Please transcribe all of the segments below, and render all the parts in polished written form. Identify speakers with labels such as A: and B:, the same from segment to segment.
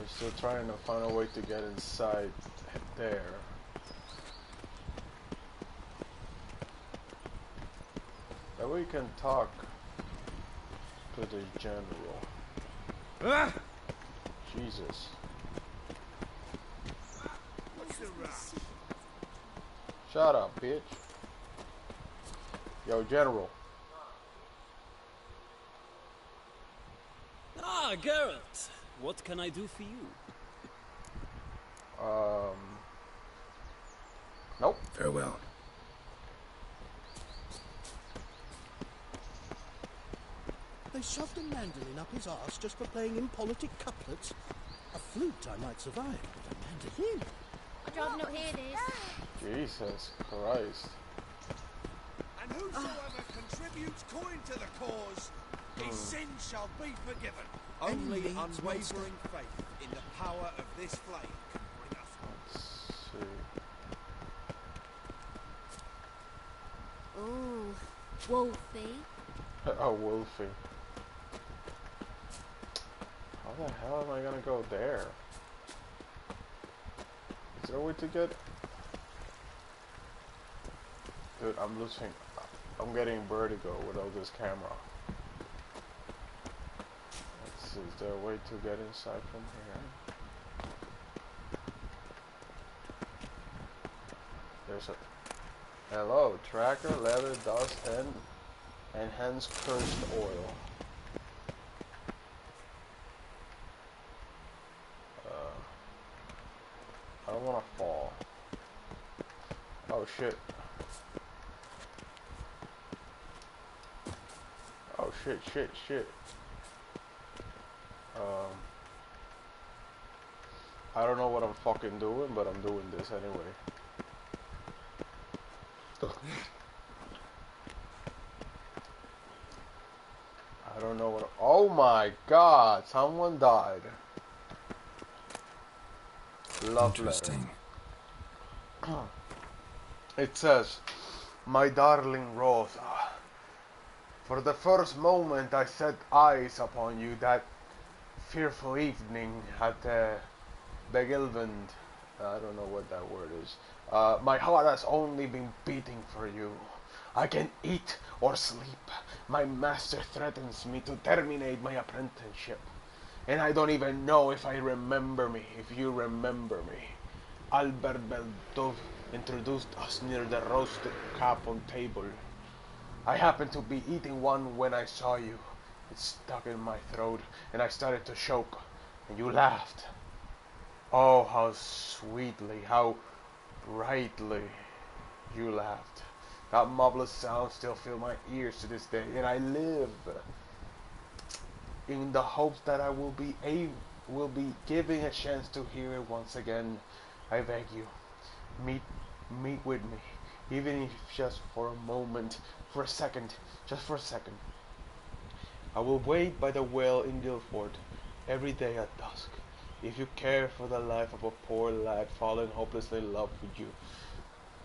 A: Still trying to find a way to get inside there. That way you can talk to the general.
B: Ah!
A: Jesus. Shut up, bitch. Yo, General.
C: Ah, Geralt. What can I do for you?
A: Nope.
B: Farewell.
D: They shoved a mandolin up his arse just for playing impolitic couplets. A flute I might survive, but a mandolin?
E: I'd rather not hear this.
A: Jesus Christ.
F: And whosoever contributes coin to the cause, his sin shall be forgiven. Only unwavering faith in the power of this flame can bring us.
A: Let's see.
E: Ooh, Wolfie.
A: Oh, Wolfie. How the hell am I gonna go there? Is there a way to get... Dude, I'm getting vertigo without this camera. Let's see, is there a way to get inside from here? There's a... Hello, tracker, leather, dust, and enhanced cursed oil. I don't want to fall. Oh shit. Oh shit. I don't know what I'm fucking doing, but I'm doing this anyway. I don't know what... Oh my god, someone died. Love
B: Interesting.
A: Letter. It says, "My darling Rosa, for the first moment I set eyes upon you that fearful evening at Begilvend." I don't know what that word is. My heart has only been beating for you. I can eat or sleep. My master threatens me to terminate my apprenticeship. And I don't even know if I remember me, if you remember me. Albert Beldov introduced us near the roasted capon table. I happened to be eating one when I saw you. It stuck in my throat and I started to choke. And you laughed. Oh, how sweetly, how brightly you laughed. That marvelous sound still fills my ears to this day, and I live in the hopes that I will be given a chance to hear it once again. I beg you, meet with me, even if just for a moment, for a second, just for a second. I will wait by the well in Guildford every day at dusk. If you care for the life of a poor lad fallen hopelessly in love with you,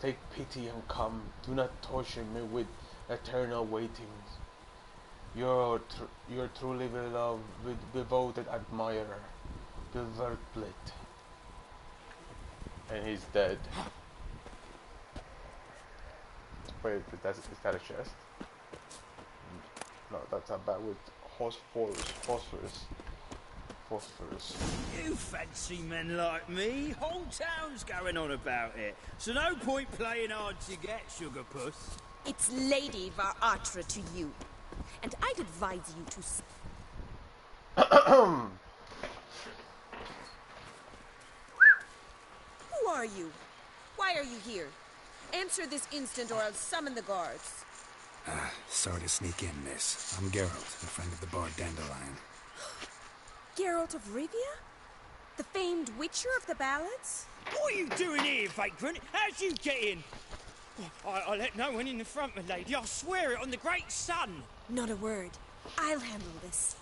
A: take pity and come. Do not torture me with eternal waitings. Your truly beloved, devoted admirer, Gilbert Blit. And he's dead. Wait, is that a chest? No, that's a bag with phosphorus.
C: You fancy men like me? Whole town's going on about it. So no point playing hard to get, sugar puss.
G: It's Lady Varatra to you. And I'd advise you to... Who are you? Why are you here? Answer this instant or I'll summon the guards.
B: Sorry to sneak in, miss. I'm Geralt, a friend of the bard Dandelion.
G: Geralt of Rivia? The famed witcher of the ballads?
C: What are you doing here, vagrant? How'd you get in? I let no one in the front, my lady. I swear it on the great sun.
G: Not a word. I'll handle this.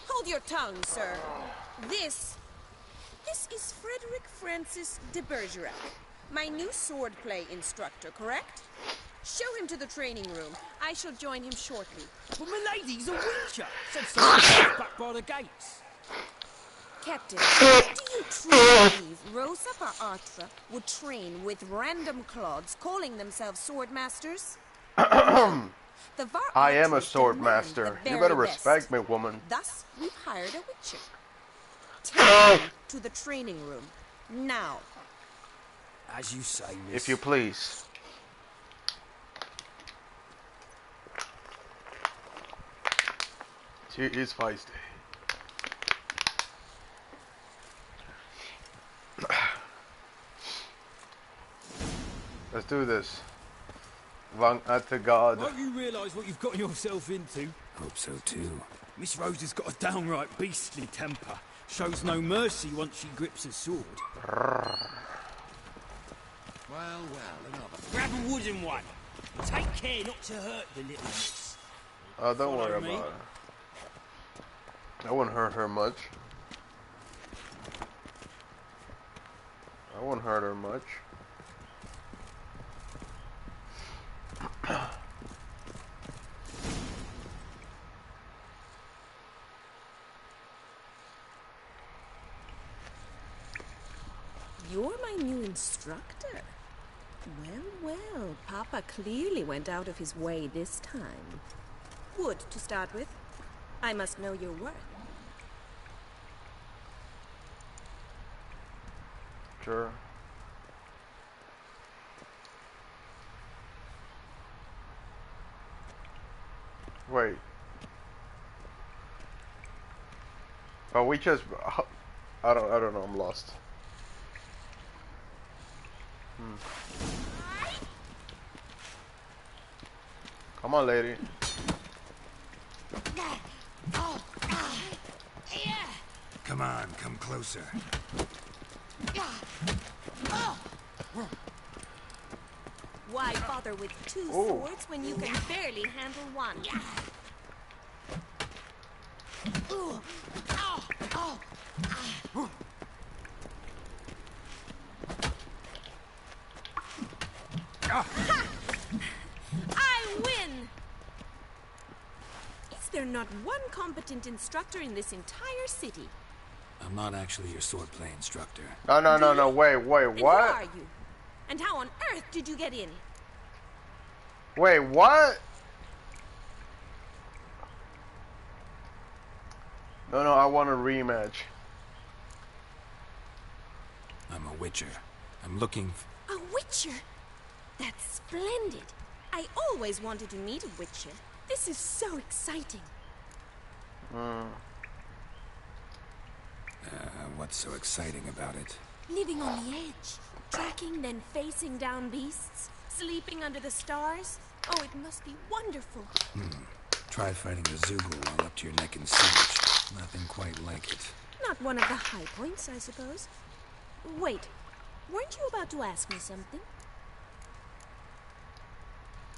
G: Hold your tongue, sir. This is Frederick Francis de Bergerac, my new swordplay instructor, correct? Show him to the training room. I shall join him shortly.
C: But my lady's a witcher. Said so back by the gates.
G: Captain, do you truly believe Rosa Artra would train with random clods calling themselves sword masters? The Var
A: I am a
G: Archers
A: sword
G: demand
A: master.
G: the
A: You
G: very
A: better respect
G: best.
A: me, woman.
G: Thus, we've hired a witcher. Take him to the training room. Now.
C: As you say, miss.
A: If you please. She is feisty. Let's do this. Vang at the god.
C: Won't you realise what you've gotten yourself into?
B: Hope so too.
C: Miss Rosa's got a downright beastly temper. Shows no mercy once she grips a sword.
F: Well, another.
C: Grab a wooden one. And take care not to hurt the little miss.
A: Oh, don't worry
C: Follow me.
A: about it. I wouldn't hurt her much. I wouldn't hurt her much.
G: You're my new instructor. Well, Papa clearly went out of his way this time. Wood, to start with. I must know your worth.
A: Sure. Wait. Oh, we just. I don't know. I'm lost. Come on, lady.
B: Come on, come closer.
G: Why bother with two swords when you can barely handle one? I win! Is there not one competent instructor in this entire city?
B: I'm not actually your swordplay instructor.
A: No. Wait,
G: And who are
A: what?
G: you? And how on earth did you get in?
A: Wait, what? No, I want a rematch.
B: I'm a witcher. I'm looking
G: A witcher? That's splendid. I always wanted to meet a witcher. This is so exciting.
B: what's so exciting about it?
G: Living on the edge. Tracking, then facing down beasts. Sleeping under the stars. Oh, it must be wonderful.
B: Try fighting a Zugul while up to your neck in sewage. Nothing quite like it.
G: Not one of the high points, I suppose. Wait, weren't you about to ask me something?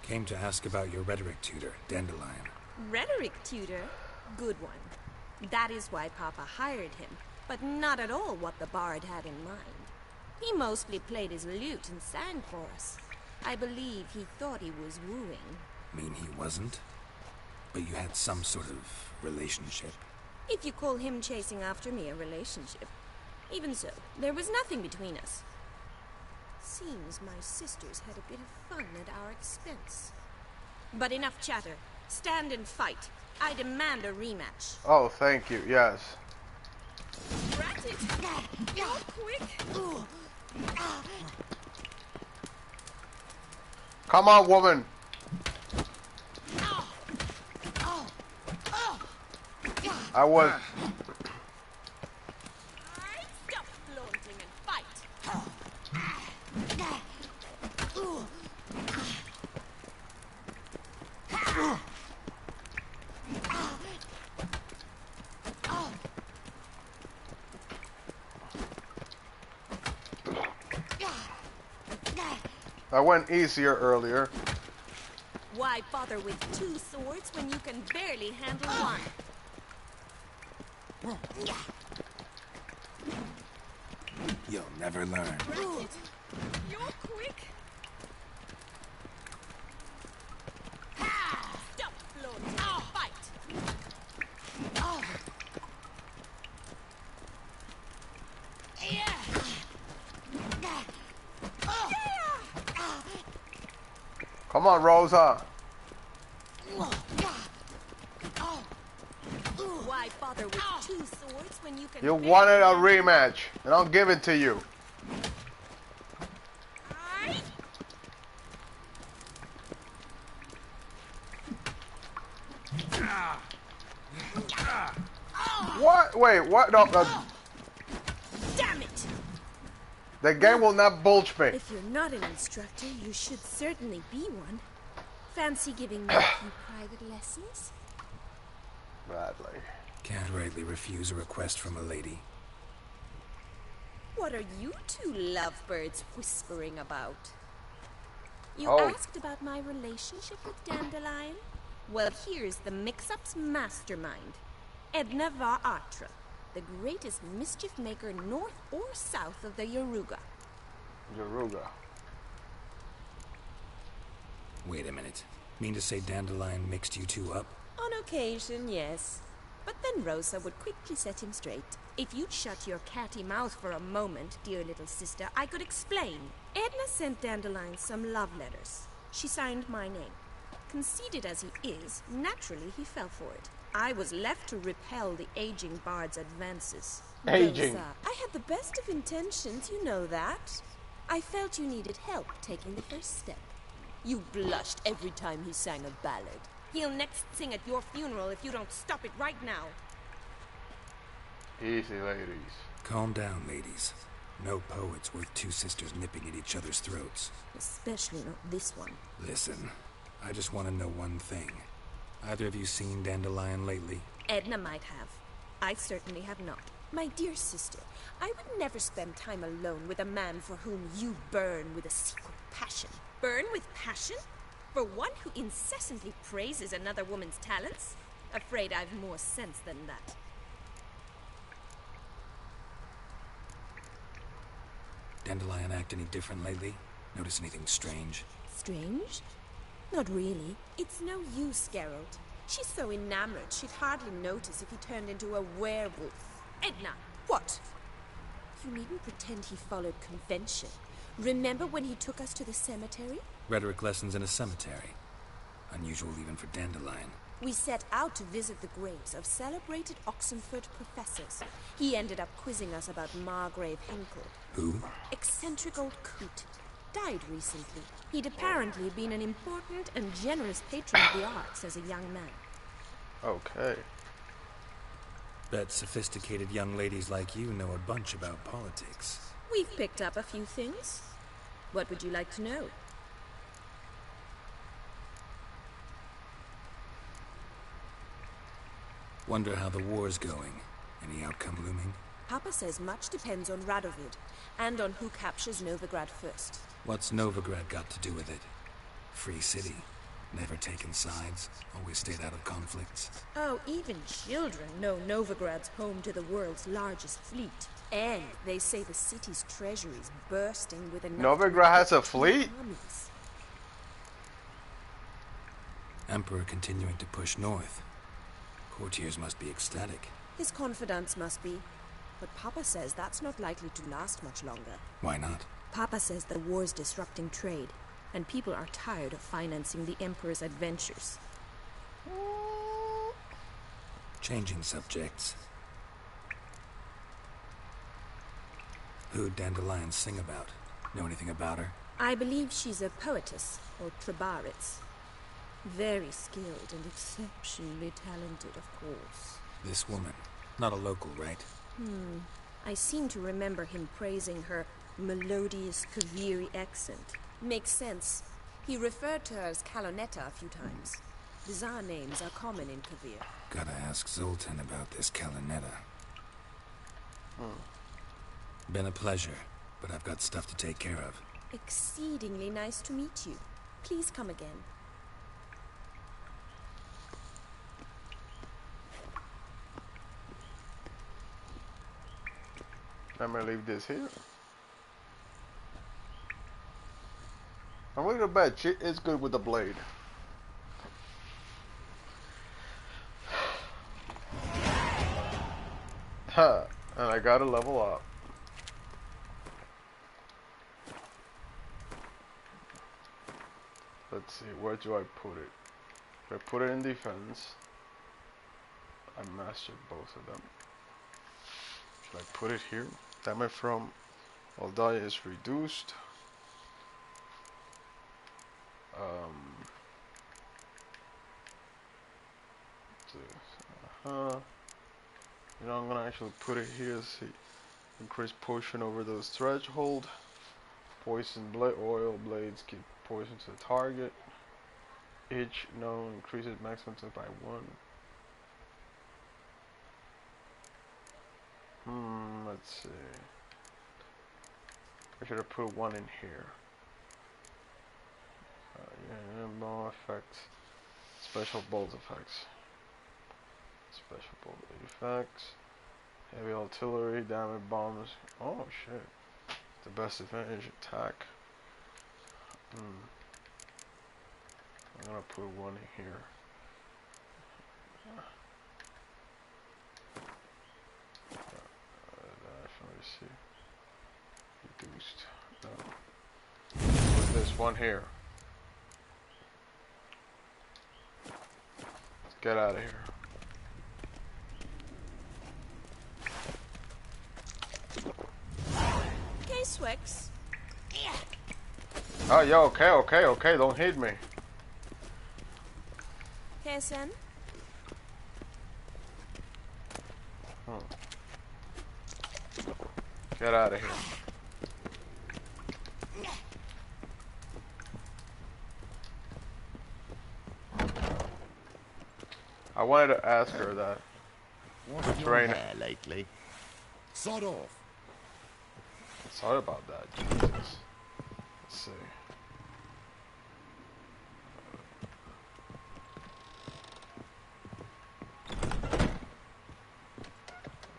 B: Came to ask about your rhetoric tutor, Dandelion.
G: Rhetoric tutor? Good one. That is why Papa hired him, but not at all what the bard had in mind. He mostly played his lute and sang for us. I believe he thought he was wooing.
B: Mean he wasn't? But you had some sort of relationship?
G: If you call him chasing after me a relationship. Even so, there was nothing between us. Seems my sisters had a bit of fun at our expense. But enough chatter. Stand and fight. I demand a rematch.
A: Oh, thank you. Yes.
G: Rat it! You're quick!
A: Come on, woman. I was.
G: Stop flaunting and fight!
A: I went easier earlier.
G: Why bother with two swords when you can barely handle one?
B: You'll never learn.
G: Rat it! You're quick! Stop flaunting and fight!
A: Come on, Rosa.
G: Why bother with two swords when you can...
A: You wanted a rematch, and I'll give it to you. What? Wait, what? No,
G: Damn it!
A: the game will not bulge me.
G: If you're not an instructor, you should certainly be one. Fancy giving me a few private lessons?
A: Bradley.
B: Can't rightly refuse a request from a lady.
G: What are you two lovebirds whispering about? You
A: Oh.
G: asked about my relationship with Dandelion? Well, here's the mix-up's mastermind. Edna Va Atra, the greatest mischief maker north or south of the Yaruga.
A: Yaruga.
B: Wait a minute. Mean to say Dandelion mixed you two up?
G: On occasion, yes. But then Rosa would quickly set him straight. If you'd shut your catty mouth for a moment, dear little sister, I could explain. Edna sent Dandelion some love letters. She signed my name. Conceited as he is, naturally he fell for it. I was left to repel the aging bard's advances.
A: Aging.
G: Rosa, I had the best of intentions, you know that. I felt you needed help taking the first step. You blushed every time he sang a ballad. He'll next sing at your funeral if you don't stop it right now.
A: Easy, ladies.
B: Calm down, ladies. No poet's worth two sisters nipping at each other's throats.
G: Especially not this one.
B: Listen, I just want to know one thing. Either of you seen Dandelion lately?
G: Edna might have. I certainly have not. My dear sister, I would never spend time alone with a man for whom you burn with a secret passion. Burn with passion? For one who incessantly praises another woman's talents? Afraid I've more sense than that.
B: Dandelion act any different lately? Notice anything strange?
G: Strange? Not really. It's no use, Geralt. She's so enamored she'd hardly notice if he turned into a werewolf. Edna! What? You needn't pretend he followed convention. Remember when he took us to the cemetery?
B: Rhetoric lessons in a cemetery. Unusual even for Dandelion.
G: We set out to visit the graves of celebrated Oxenford professors. He ended up quizzing us about Margrave Henkel.
B: Who?
G: Eccentric old coot. Died recently. He'd apparently been an important and generous patron of the arts as a young man.
A: Okay.
B: Bet sophisticated young ladies like you know a bunch about politics.
G: We've picked up a few things. What would you like to know?
B: Wonder how the war's going. Any outcome looming?
G: Papa says much depends on Radovid, and on who captures Novigrad first.
B: What's Novigrad got to do with it? Free city. Never taken sides. Always stayed out of conflicts.
G: Oh, even children know Novigrad's home to the world's largest fleet. And they say the city's treasury's bursting with enough...
A: Novigrad has a fleet?
G: armies.
B: Emperor continuing to push north. Courtiers must be ecstatic.
G: His confidants must be. But Papa says that's not likely to last much longer.
B: Why not?
G: Papa says the war's disrupting trade, and people are tired of financing the Emperor's adventures.
B: Changing subjects. Who'd Dandelion sing about? Know anything about her?
G: I believe she's a poetess, or Trebaritz. Very skilled and exceptionally talented, of course.
B: This woman. Not a local, right?
G: I seem to remember him praising her melodious Kaviri accent. Makes sense. He referred to her as Calonetta a few times. Bizarre names are common in Kavir.
B: Gotta ask Zoltan about this Kalinetta. Been a pleasure, but I've got stuff to take care of.
G: Exceedingly nice to meet you. Please come again.
A: I'm gonna leave this here. I'm going to bet she is good with the blade. Huh. And I gotta level up. Let's see, where do I put it? If I put it in defense, I mastered both of them. Should I put it here? Damage from all die is reduced. You know, I'm gonna actually put it here. See, increase potion over those threshold. Poison blade oil blades give poison to the target. Each known increases maximum attack by 1. Let's see. I should have put 1 in here. Yeah, more effects. Special bolt effects. Special bolt effects. Heavy artillery, damage bombs. Oh shit. The best advantage attack. I'm gonna put 1 in here. Let me see. Reduced. No. Put this 1 here. Let's get out of here.
G: Okay, Swix.
A: Oh, yo, okay, don't hit me.
G: KSN?
A: Get out of here. I wanted to ask her that.
H: What's your hair lately? Sod off.
A: Sorry about that, Jesus. Let's see.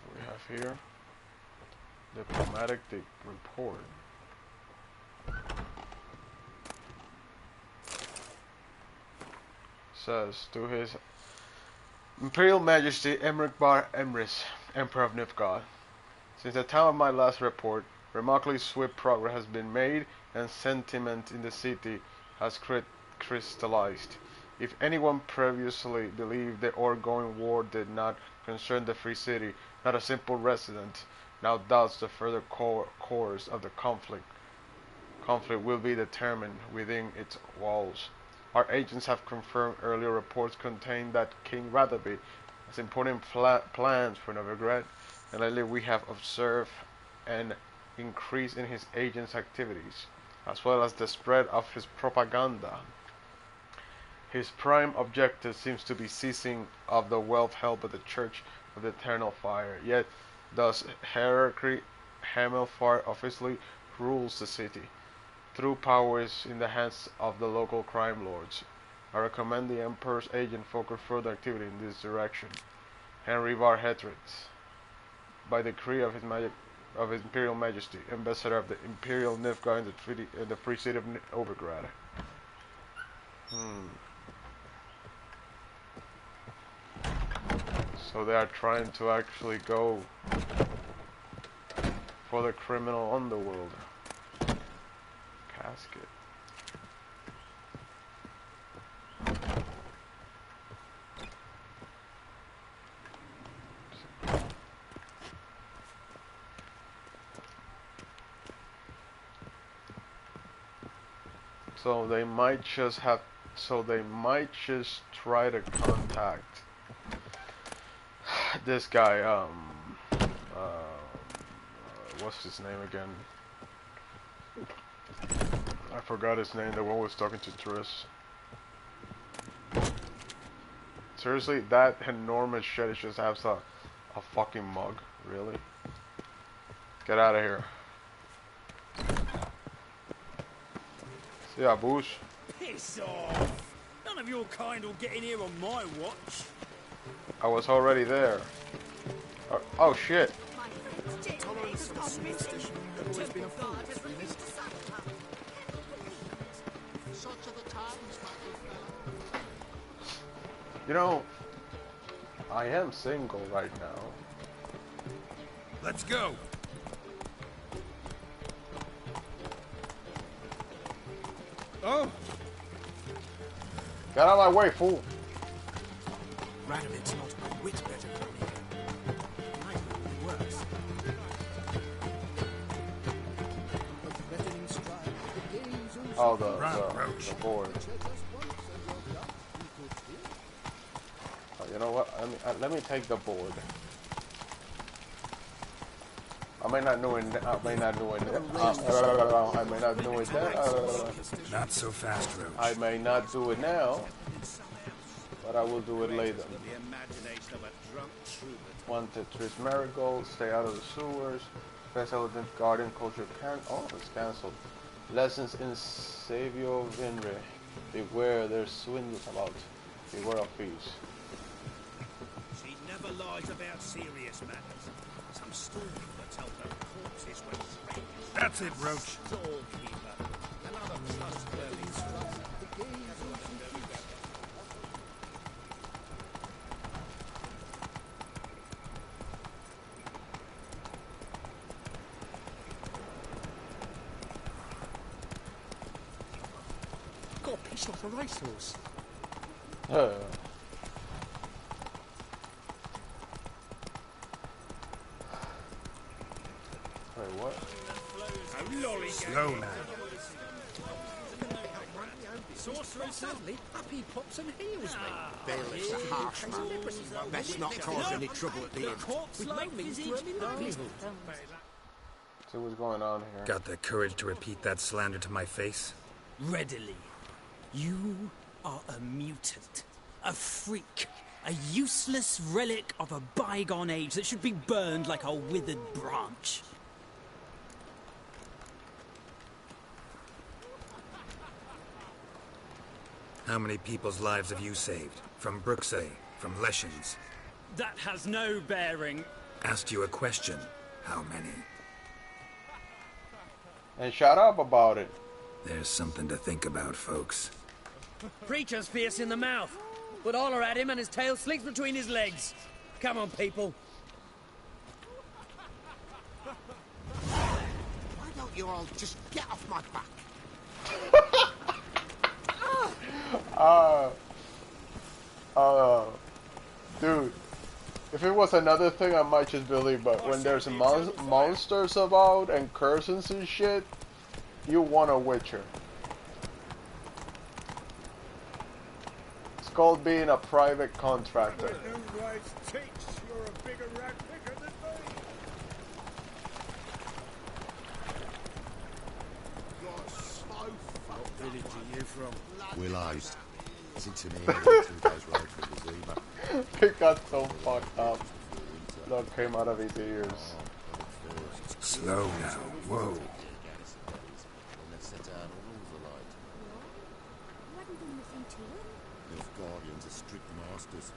A: What we have here? Diplomatic report. Says to His Imperial Majesty Emmerich Bar Emrys, Emperor of Nifgard. Since the time of my last report, remarkably swift progress has been made, and sentiment in the city has crystallized. If anyone previously believed the ongoing war did not concern the free city, not a simple resident, now doubts the further course of the conflict. Conflict will be determined within its walls. Our agents have confirmed earlier reports contained that King Radaby has important plans for Novigrad, and lately we have observed an increase in his agents' activities, as well as the spread of his propaganda. His prime objective seems to be seizing of the wealth held by the Church of the Eternal Fire, yet thus hierarchy Hamelfire officially rules the city. True power is in the hands of the local crime lords. I recommend the Emperor's agent focus further activity in this direction. Henry Var Hetritz, by decree of His Imperial Majesty, Ambassador of the Imperial Nifgard in the Free City of Novigrad. So they are trying to actually go for the criminal underworld. Casket. So they might just have. So they might just try to contact this guy. What's his name again? I forgot his name. The one who was talking to Triss. Seriously, that enormous shit just has a fucking mug. Really? Get out of here. See ya, Boosh.
C: Piss off! None of your kind will get in here on my watch.
A: I was already there. Oh shit. You know, I am single right now.
F: Let's go.
C: Oh,
A: Get out of my way, fool.
B: Radovid's not a whit better than me. Might be worse.
A: Oh, the board. Oh, you know what? Let me take the board. I may not know it. I may not know it. I may not know it now.
B: Not so fast, Roach.
A: I may not do it now, but I will do it later. 1 to 3 marigolds. Stay out of the sewers. Best Elegant Guardian Culture can. Oh, it's cancelled. Lessons in Savio Vinre. Beware, there's swindles about. Beware of fees.
F: She never lies about serious matters. Some story that tells her corpses were strangers.
B: That's it, Roach.
F: Storekeeper. Another trustworthy source.
D: Got pissed off a racehorse.
A: Wait, what?
B: Slow now.
D: Sorcery suddenly up he pops and heals me.
H: Bailiff's a harsh man. Best not cause any trouble at the inn.
D: With no means to earn me livelihood.
A: See what's going on here.
B: Got the courage to repeat that slander to my face?
C: Readily. You are a mutant, a freak, a useless relic of a bygone age that should be burned like a withered branch.
B: How many people's lives have you saved? From Brooksay, from Leshens?
C: That has no bearing.
B: Asked you a question. How many?
A: And shut up about it.
B: There's something to think about, folks.
I: Preacher's fierce in the mouth, but holler at him and his tail slinks between his legs. Come on, people.
H: Why don't you all just get off my back?
A: Dude, if it was another thing, I might just believe, but when there's monsters about and curses and shit, you want a Witcher. It's called being a private contractor.
H: What village are you from? Willows. It's into me 2 days road from the Zima.
A: It got so fucked up. Blood came out of his ears.
B: Slow now. Whoa.
H: Those guardians are strict masters.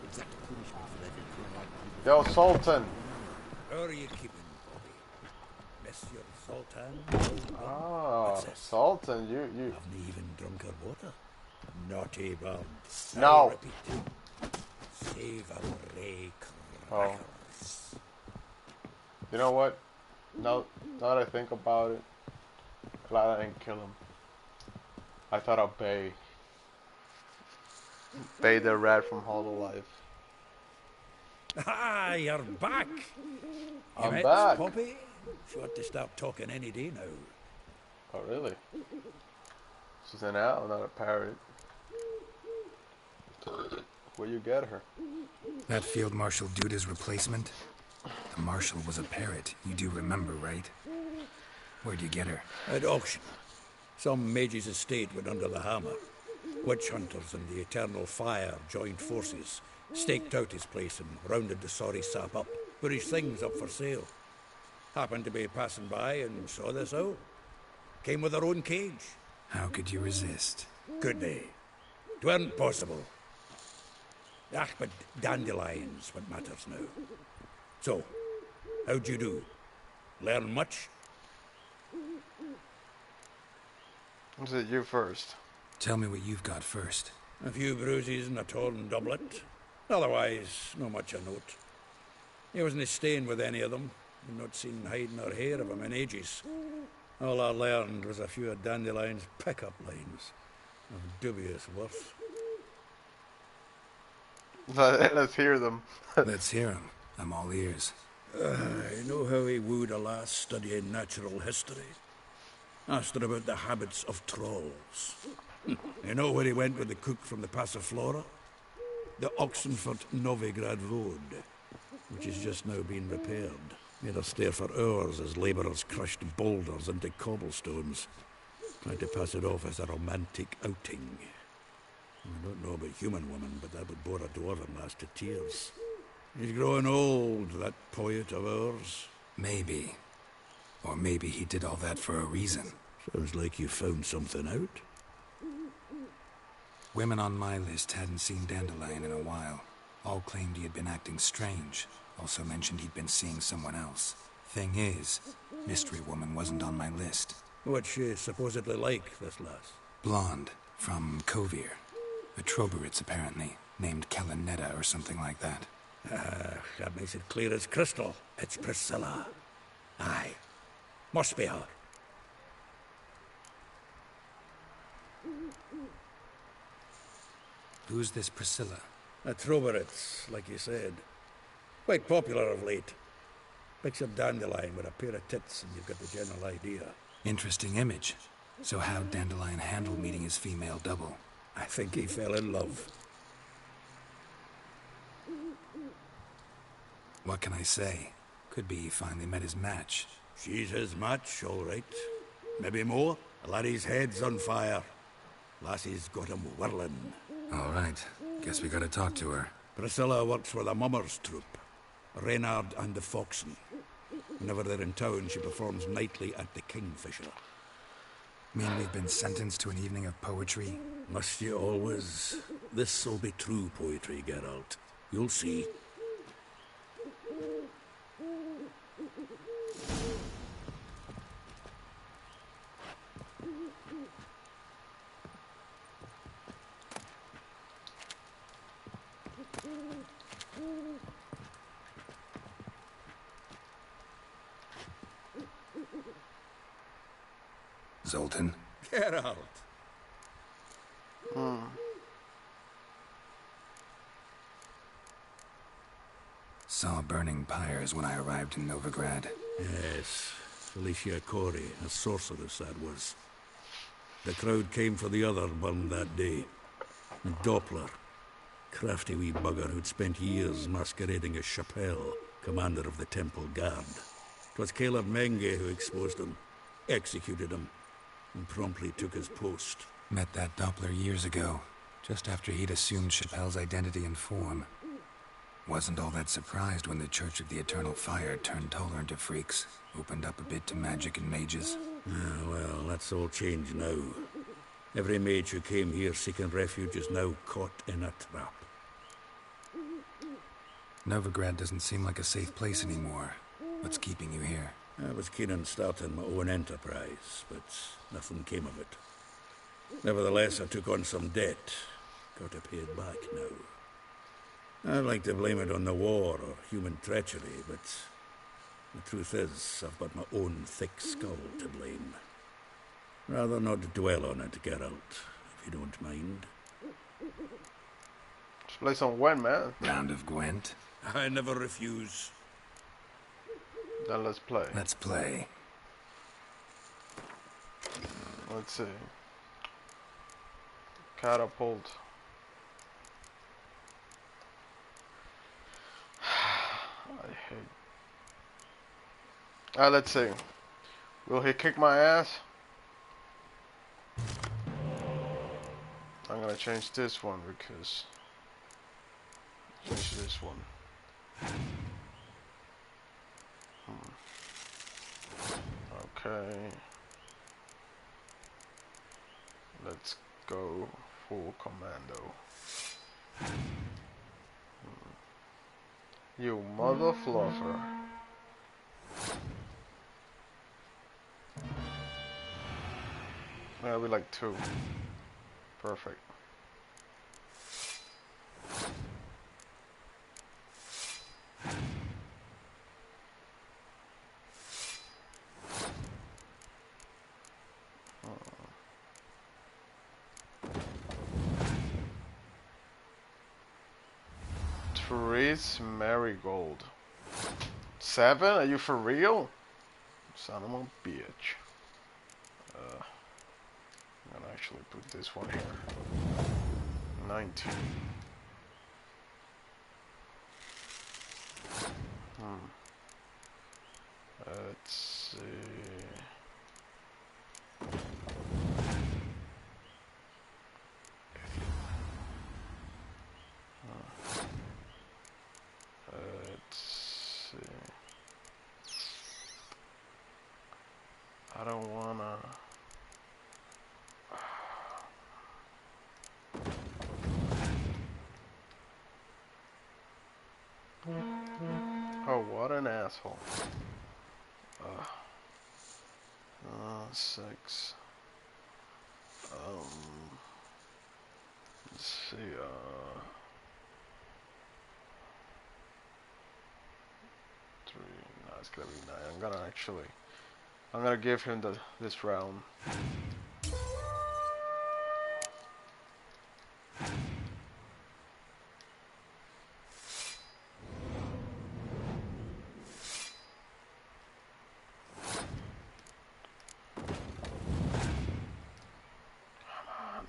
H: Exact punishment for every crime.
A: Yo, Sultan.
F: How are you keeping, Bobby? Monsieur Sultan?
A: Ah, Sultan, you.
F: Haven't even drunk her water. Naughty bound.
A: No.
F: Save our rake.
A: Oh. You know what? Now that I think about it, glad I didn't kill him. I thought I'd Bay the rat from Hololive.
F: Ah, you're back.
A: I'm back.
F: Poppy? She ought to start talking any day now.
A: Oh, really? She's an owl, not a parrot. Where you get her?
B: That Field Marshal Duda's replacement? The Marshal was a parrot. You do remember, right? Where'd you get her?
F: At auction. Some mage's estate went under the hammer. Witch hunters and the Eternal Fire joined forces, staked out his place and rounded the sorry sap up, put his things up for sale. Happened to be passing by and saw this out. Came with their own cage.
B: How could you resist?
F: Could they? 'Tweren't possible. Ah, but dandelions what matters now. So, how'd you do? Learn much?
A: Was it you first?
B: Tell me what you've got first.
F: A few bruises and a torn doublet. Otherwise, no much a note. He wasn't staying with any of them. I've not seen hide nor hair of him in ages. All I learned was a few of Dandelion's pick-up lines of dubious worth.
A: Let's hear them.
B: Let's hear him. I'm all ears.
J: You know how he wooed a lass studying natural history? Asked her about the habits of trolls. You know where he went with the cook from the Passiflora? The Oxenfurt-Novigrad Road, which is just now being repaired. Made us stare for hours as labourers crushed boulders into cobblestones, trying to pass it off as a romantic outing. I don't know about human woman, but that would bore a dwarven lass to tears. He's growing old, that poet of ours.
B: Maybe. Or maybe he did all that for a reason.
J: Sounds like you found something out.
B: Women on my list hadn't seen Dandelion in a while. All claimed he had been acting strange. Also mentioned he'd been seeing someone else. Thing is, Mystery Woman wasn't on my list.
J: What's she supposedly like, this lass?
B: Blonde, from Kovir. A Troberitz, apparently, named Kellanetta or something like that.
J: That makes it clear as crystal. It's Priscilla. Aye. Must be her.
B: Who's this Priscilla?
J: A Troberitz, like you said. Quite popular of late. Picture Dandelion with a pair of tits and you've got the general idea.
B: Interesting image. So how'd Dandelion handle meeting his female double?
J: I think he fell in love.
B: What can I say? Could be he finally met his match.
J: She's his match, all right. Maybe more. The laddie's head's on fire. Lassie's got him whirling.
B: All right. Guess we gotta talk to her.
J: Priscilla works for the Mummers troupe. Reynard and the Foxen. Whenever they're in town, she performs nightly at the Kingfisher.
B: Mean we've been sentenced to an evening of poetry?
J: Must you always? This'll be true poetry, Geralt. You'll see.
B: Zoltan?
J: Geralt.
B: Saw burning pyres when I arrived in Novigrad.
J: Yes, Felicia Corey, a sorceress that was. The crowd came for the other one that day. And Doppler, crafty wee bugger who'd spent years masquerading as Chappelle, commander of the Temple Guard. 'Twas Caleb Menge who exposed him, executed him, and promptly took his post.
B: Met that Doppler years ago, just after he'd assumed Chappelle's identity and form. Wasn't all that surprised when the Church of the Eternal Fire turned tolerant of freaks, opened up a bit to magic and mages.
J: Well, that's all changed now. Every mage who came here seeking refuge is now caught in a trap.
B: Novigrad doesn't seem like a safe place anymore. What's keeping you here?
J: I was keen on starting my own enterprise, but nothing came of it. Nevertheless, I took on some debt. Got to pay it back now. I'd like to blame it on the war or human treachery, but the truth is, I've got my own thick skull to blame. Rather not dwell on it, Geralt, if you don't mind.
A: Let's play some Gwen, man.
B: Round of Gwent?
J: I never refuse.
A: Then let's play.
B: Let's play.
A: Let's see. Catapult. I hate. Let's see. Will he kick my ass? I'm gonna change this one because change this one. Okay. Let's go full commando. You mother fluffer. Yeah, we like 2. Perfect. Freeze Marigold. 7? Are you for real? Son of a bitch. I'm gonna actually put this one here. 19. Let's see. Let's see. I don't wanna. Oh, what an asshole. 6. Let's see, 3. No, it's gonna be 9. I'm gonna give him this round.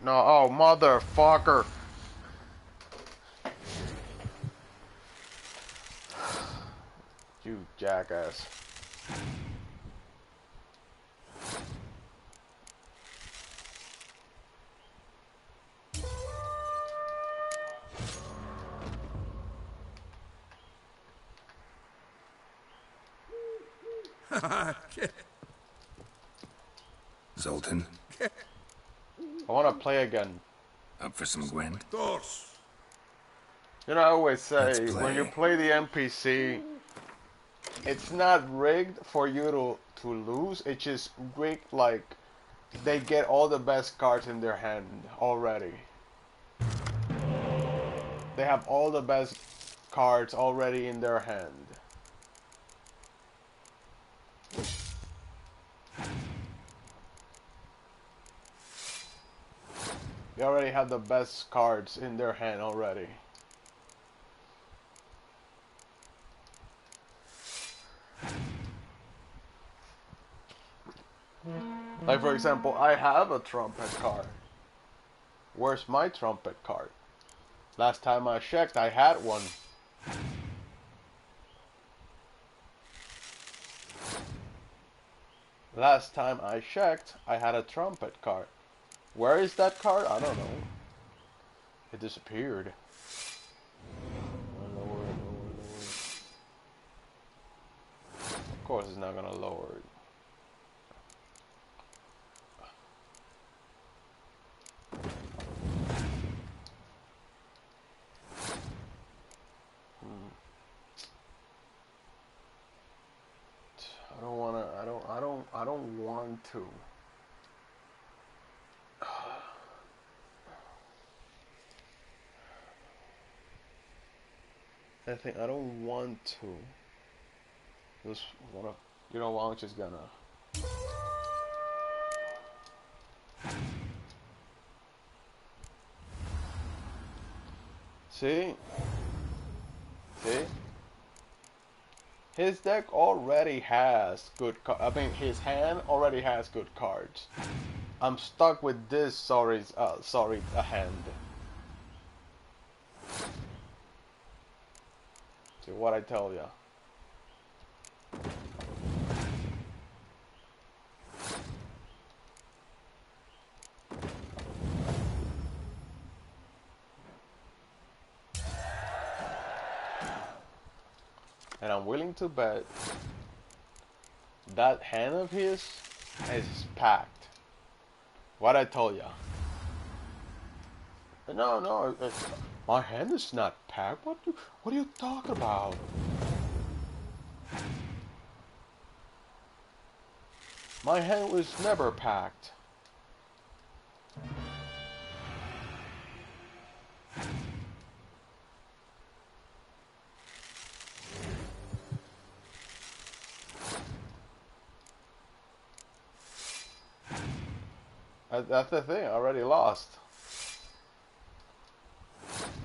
A: No, oh, motherfucker. You jackass.
B: Zoltan,
A: I wanna play again.
B: up for some Gwent?
J: Of course.
A: You know, I always
B: Let's
A: say, when you
B: play.
A: play the NPC, it's not rigged for you to lose. It's just rigged like they get all the best cards in their hand already. They have all the best cards already in their hand. They already have the best cards in their hand already. Like, for example, I have a trumpet card. Where's my trumpet card? Last time I checked, I had one. Last time I checked, I had a trumpet card. Where is that card? I don't know. It disappeared. Lower. Of course it's not gonna lower it. I don't want to. I don't want to. Just wanna, you know what, I'm just gonna. See? See? His deck already has good I mean, his hand already has good cards. I'm stuck with this sorry hand. See what I tell ya. And I'm willing to bet that hand of his is packed. What I told ya. No, my hand is not packed. What are you talking about? My hand was never packed. That's the thing. I already lost.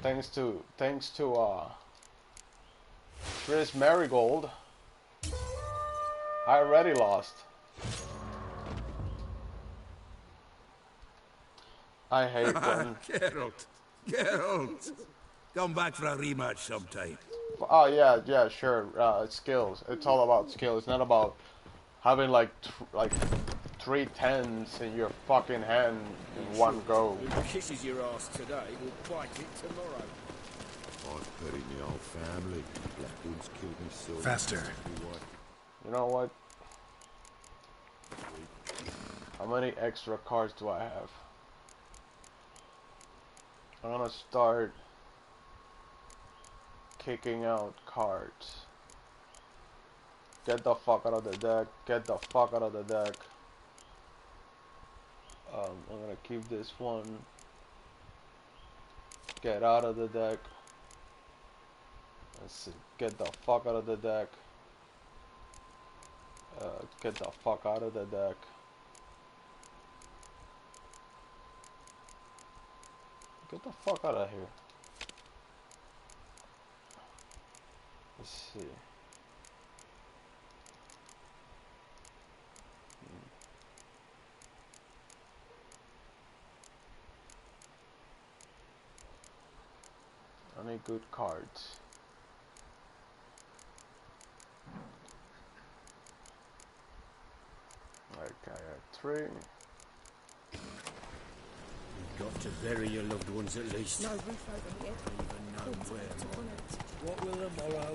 A: Thanks to Chris Marigold. I already lost. I hate when...
J: Geralt. Come back for a rematch sometime.
A: Oh yeah, sure. Skills. It's all about skill. It's not about having like three tens in your fucking hand in one go.
I: Who kisses your ass today will bite it tomorrow.
H: I've buried my whole family. Blackwood's killed me so.
B: Faster.
A: You know what? How many extra cards do I have? I'm gonna start kicking out cards. Get the fuck out of the deck. Get the fuck out of the deck. I'm gonna keep this one. Get out of the deck. Let's see. Get the fuck out of the deck. Get the fuck out of the deck. Get the fuck out of here. Let's see. Any good cards? Okay, I have 3.
I: You've got to bury your loved ones at least.
G: No roof over here.
I: Even know where. What will the morrow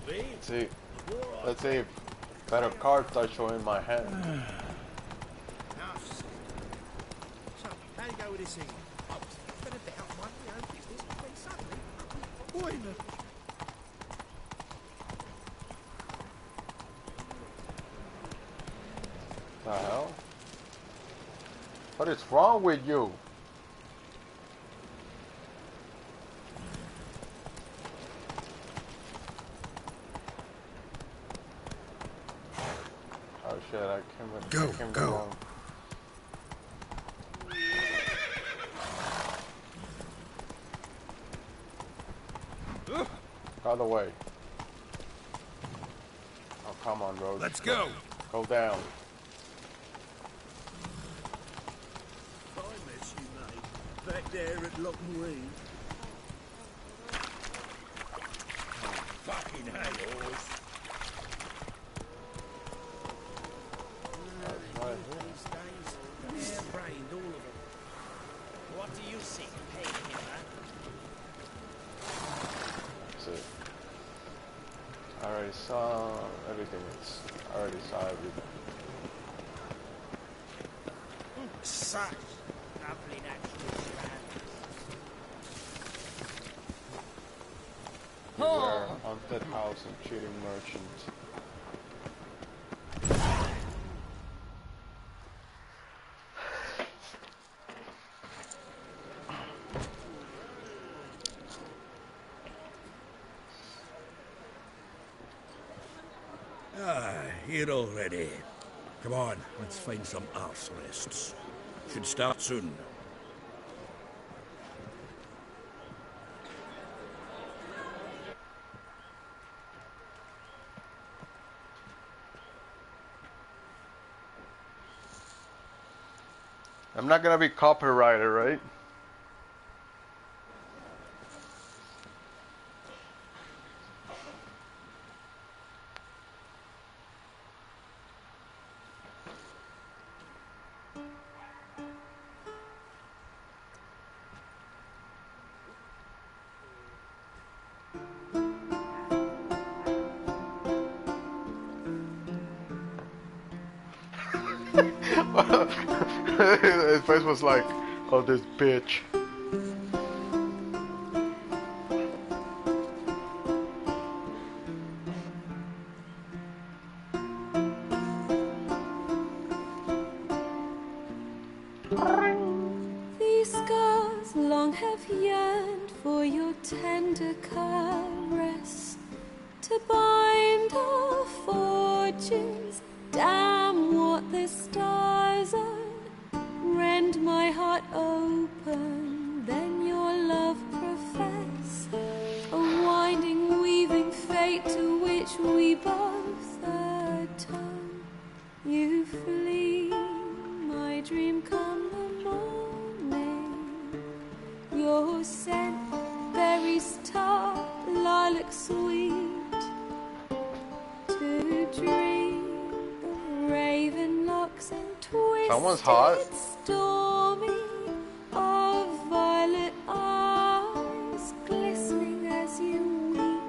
I: bring?
A: Let's see if better cards are showing my hand.
F: So, how do you go with this thing? Oh, better bet out my own business, but then suddenly, boy,
A: The hell? What is wrong with you? Oh shit, I came
B: Go.
A: wrong. Out of the way. Oh, come on, Rose.
J: Let's go.
A: Go down.
F: I miss you, mate. Back there at Lockmuir.
J: Fucking hell, horse.
F: These days, hair-brained, all of them. What do you see, paying
A: That's it. I already saw everything. I already saw everything.
F: Such lovely natural surroundings.
A: Beware, haunted house and cheating merchant.
J: Here already. Come on, let's find some arse rests. Should start soon.
A: I'm not gonna be copyrighted, right? His face was like, oh, this bitch.
K: These scars long have yearned for your tender caress, to bind our fortunes. Damn what the stars are, rend my heart open, then your love profess. which we both atone. You flee, my dream come the morning. Your scent, berries tart, lilac sweet. To dream of raven locks and
A: Someone's hot.
K: twisted stormy, of violet eyes glistening as you weep.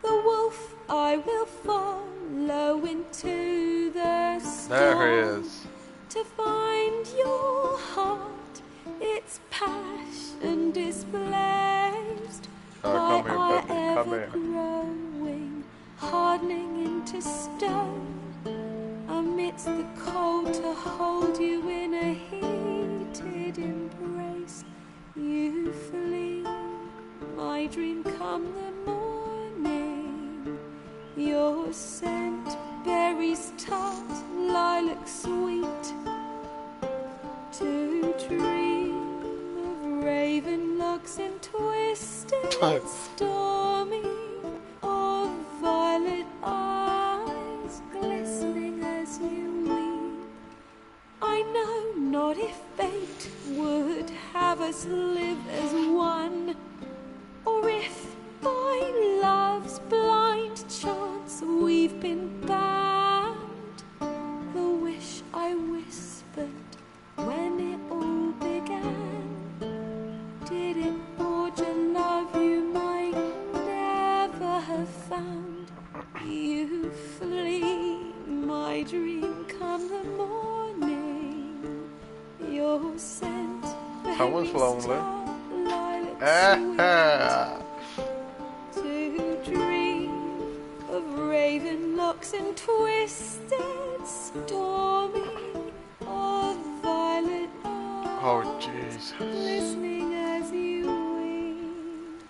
K: The wolf I will follow into the storm.
A: There he is.
K: To find your heart, its passion displaced.
A: Come here,
K: my
A: baby,
K: eye
A: come
K: ever
A: here.
K: growing, hardening into stone. Amidst the cold, to hold you in a heated embrace. You flee, my dream come the morning. Your scent, berries tart, lilac sweet. To dream of raven locks and twisted stormy, of violet eyes glistening as you weep. I know not if fate would have us live as one, or if by love's blind chance we've been bound. The wish I whispered when it all began, did it forge a love you might never have found? You flee, my dream come the morning. Your scent,
A: Someone's
K: berries
A: lonely.
K: tart, lilac sweet. To dream of raven locks and twisted stormy, of violet eyes
A: Oh, Jesus.
K: listening as you weep.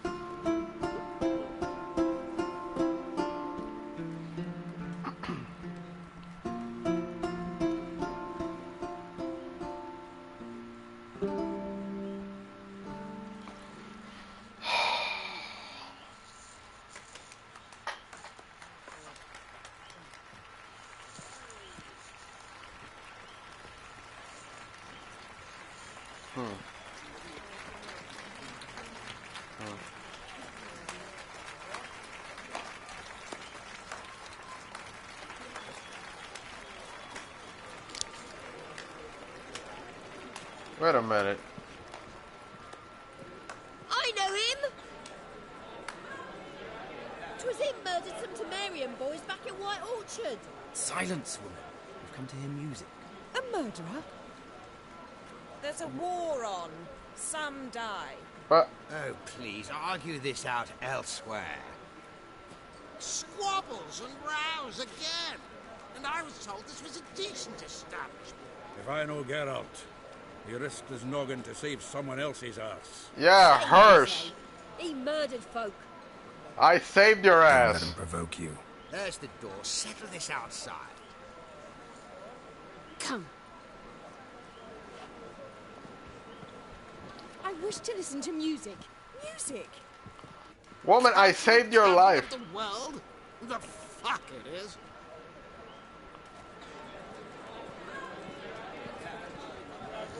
A: Wait a minute.
L: I know him! 'Twas him murdered some Temerian boys back at White Orchard.
C: Silence, woman. We've come to hear music.
G: A murderer? There's a war on. Some die.
A: But
M: Oh, please, argue this out elsewhere.
F: Squabbles and rows again. And I was told this was a decent establishment.
J: If I know Geralt, he risked his noggin to save someone else's ass.
A: yeah, hers.
L: He murdered folk.
A: I saved your
B: Don't let
A: ass.
B: him provoke you.
M: There's the door. Settle this outside.
L: Come. I wish to listen to music.
G: Music?
A: Woman, I saved your life.
F: The world? The fuck it is.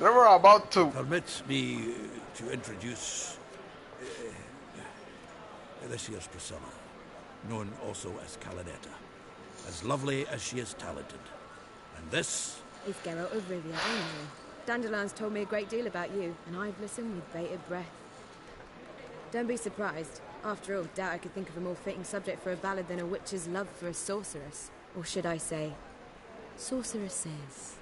A: They were about to.
J: Permit me to introduce this here's Priscilla, known also as Calinetta. As lovely as she is talented. And this
N: is Geralt of Rivia, Angel. Dandelion's told me a great deal about you, and I've listened with bated breath. Don't be surprised. After all, doubt I could think of a more fitting subject for a ballad than a witch's love for a sorceress. Or should I say, sorceresses.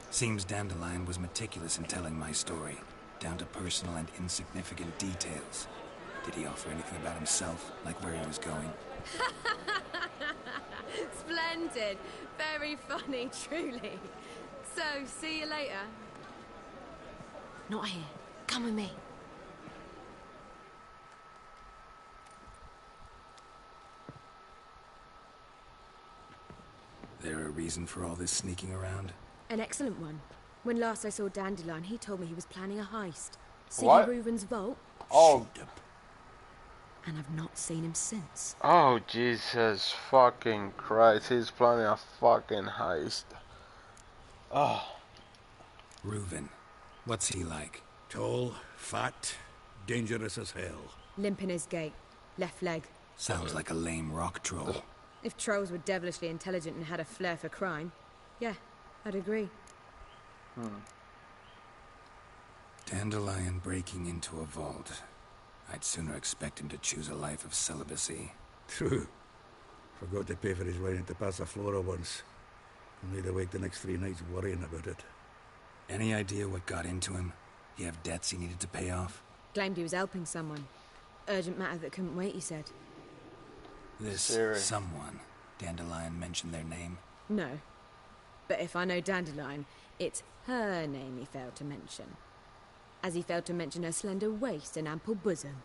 B: Seems Dandelion was meticulous in telling my story, down to personal and insignificant details. Did he offer anything about himself, like where he was going?
N: Splendid. Very funny, truly. So, see you later.
L: Not here. Come with me.
B: There a reason for all this sneaking around?
N: An excellent one. When last I saw Dandelion, he told me he was planning a heist.
A: What?
N: Reuven's vault.
A: Oh.
N: And I've not seen him since.
A: Oh, Jesus fucking Christ. He's planning a fucking heist. Oh.
B: Reuven. What's he like?
J: Tall, fat, dangerous as hell.
N: Limp in his gait. Left leg.
B: Sounds like a lame rock troll.
N: If trolls were devilishly intelligent and had a flair for crime, yeah, I'd agree.
B: Dandelion breaking into a vault. I'd sooner expect him to choose a life of celibacy.
J: True. Forgot to pay for his ride into Casa Flora once. Only to wake the next 3 nights worrying about it.
B: Any idea what got into him? He have debts he needed to pay off?
N: Claimed he was helping someone. Urgent matter that couldn't wait, he said.
B: This someone, Dandelion mentioned their name?
N: No. But if I know Dandelion, it's her name he failed to mention. As he failed to mention her slender waist and ample bosom.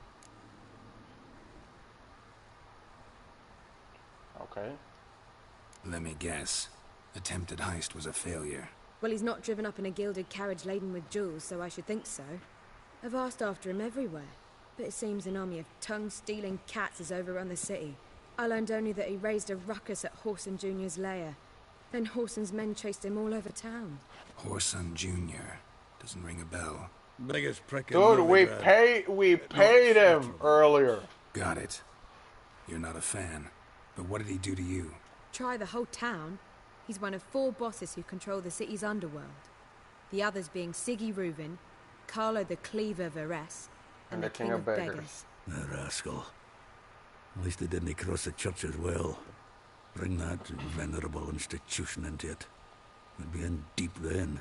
A: Okay.
B: Let me guess. Attempted heist was a failure.
N: Well, he's not driven up in a gilded carriage laden with jewels, so I should think so. I've asked after him everywhere, but it seems an army of tongue-stealing cats has overrun the city. I learned only that he raised a ruckus at Whoreson Jr.'s lair. Then Whoreson's men chased him all over town.
B: Whoreson Jr. Doesn't ring a bell.
J: Biggest prick in
A: Dude, we
J: Novigrad.
A: paid him earlier.
B: Got it. You're not a fan. But what did he do to you?
N: Try the whole town. He's one of 4 bosses who control the city's underworld. The others being Siggy Reuven, Carlo the Cleaver Varese, and the King of Beggars.
J: The rascal. At least they didn't cross the church as well. Bring that venerable institution into it. We'd be in deep then.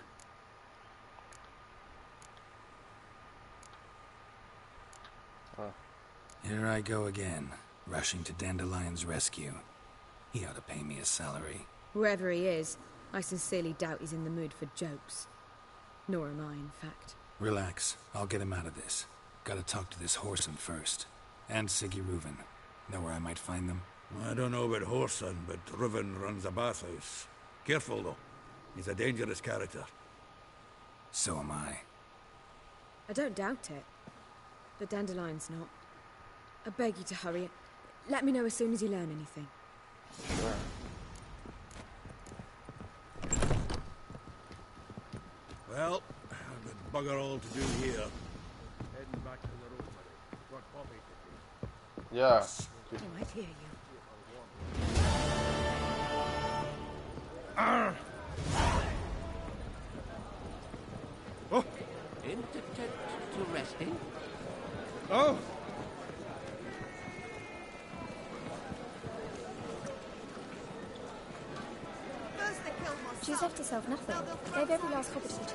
B: Here I go again, rushing to Dandelion's rescue. He ought to pay me a salary.
N: Whoever he is, I sincerely doubt he's in the mood for jokes. Nor am I, in fact.
B: Relax. I'll get him out of this. Gotta talk to this Whoreson first. And Siggy Reuven. Know where I might find them?
J: I don't know about Whoreson, but Reuven runs a bathhouse. Careful, though. He's a dangerous character.
B: So am I.
N: I don't doubt it. But Dandelion's not. I beg you to hurry. Let me know as soon as you learn anything.
A: Sure.
J: Well, I've got bugger all to do here. Heading back to the rosemary. Got Bobby to do.
A: Yeah.
N: He might hear you.
O: Oh! To resting?
J: Oh!
E: She's left herself nothing. Gave every last copper to the church.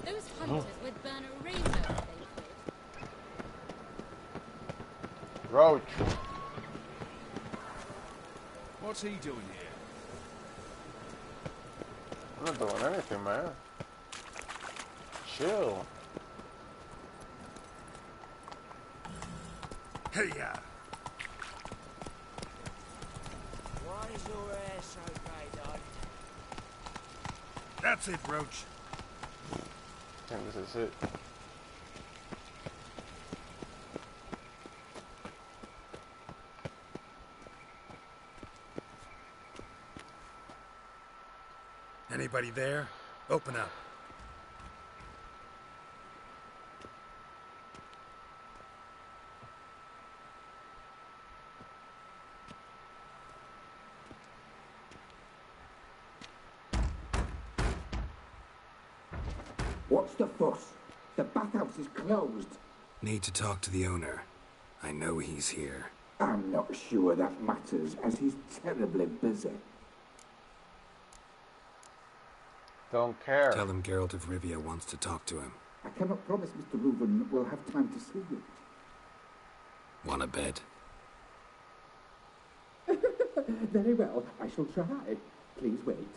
L: Those hunters would burn a razor if they could.
A: Roach.
F: What's he doing here?
A: I'm not doing anything, man. Chill.
J: Hey, yeah.
M: Why is your hair so grey-eyed?
J: That's it, Roach.
A: I think this is it.
B: Anybody there? Open up.
P: What's the fuss? The bathhouse is closed.
B: Need to talk to the owner. I know he's here.
P: I'm not sure that matters, as he's terribly busy.
A: Don't care.
B: Tell him Geralt of Rivia wants to talk to him.
P: I cannot promise Mr. Reuven will have time to see you.
B: Wanna bet?
P: Very well, I shall try. Please wait.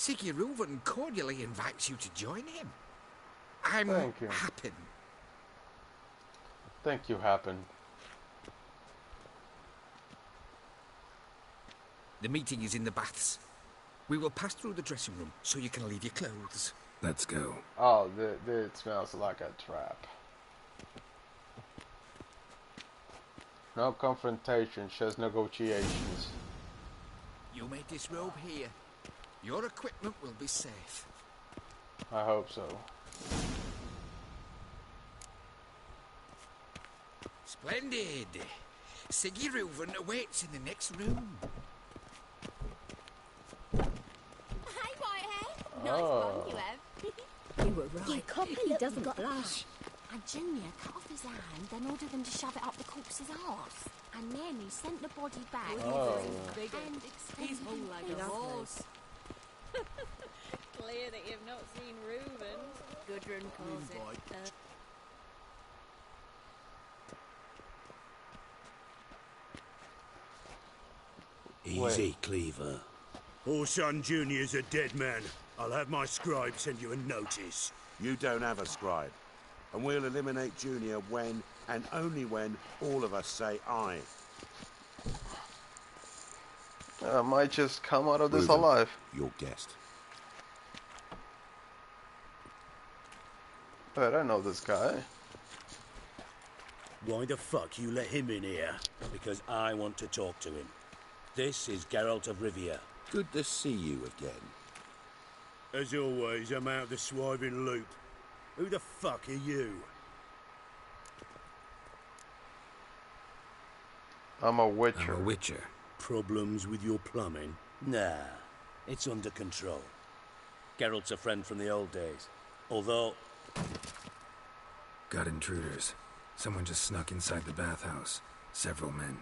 Q: Siggy Reuven cordially invites you to join him. I'm
A: Thank you.
Q: happy.
A: Thank you, Happen.
Q: The meeting is in the baths. We will pass through the dressing room so you can leave your clothes.
B: Let's go.
A: Oh, it smells like a trap. No confrontation, just negotiations.
Q: You may disrobe here. Your equipment will be safe.
A: I hope so.
Q: Splendid. Siggy Reuven awaits in the next room.
L: Hey, Whitehead. Nice
A: Oh.
L: one you have.
N: You were right. He doesn't blush.
L: And Junior cut off his hand, then ordered them to shove it up the corpse's arse. And then he sent the body back.
A: Oh.
L: And
N: He's hung like a horse.
L: Clear that you've not seen Reuven's.
N: Gudrun calls it.
J: Easy, Cleaver. Orson Jr.'s a dead man. I'll have my scribe send you a notice.
H: You don't have a scribe. And we'll eliminate Junior when, and only when, all of us say aye.
A: I might just come out of this
H: Reuven,
A: alive.
H: Your guest.
A: Wait, I know this guy.
R: Why the fuck you let him in here? Because I want to talk to him. This is Geralt of Rivia.
H: Good to see you again.
J: As always, I'm out the swiving loop. Who the fuck are you?
A: I'm a witcher.
B: I'm a witcher.
R: Problems with your plumbing? Nah, it's under control. Geralt's a friend from the old days. Although...
B: Got intruders. Someone just snuck inside the bathhouse. Several men.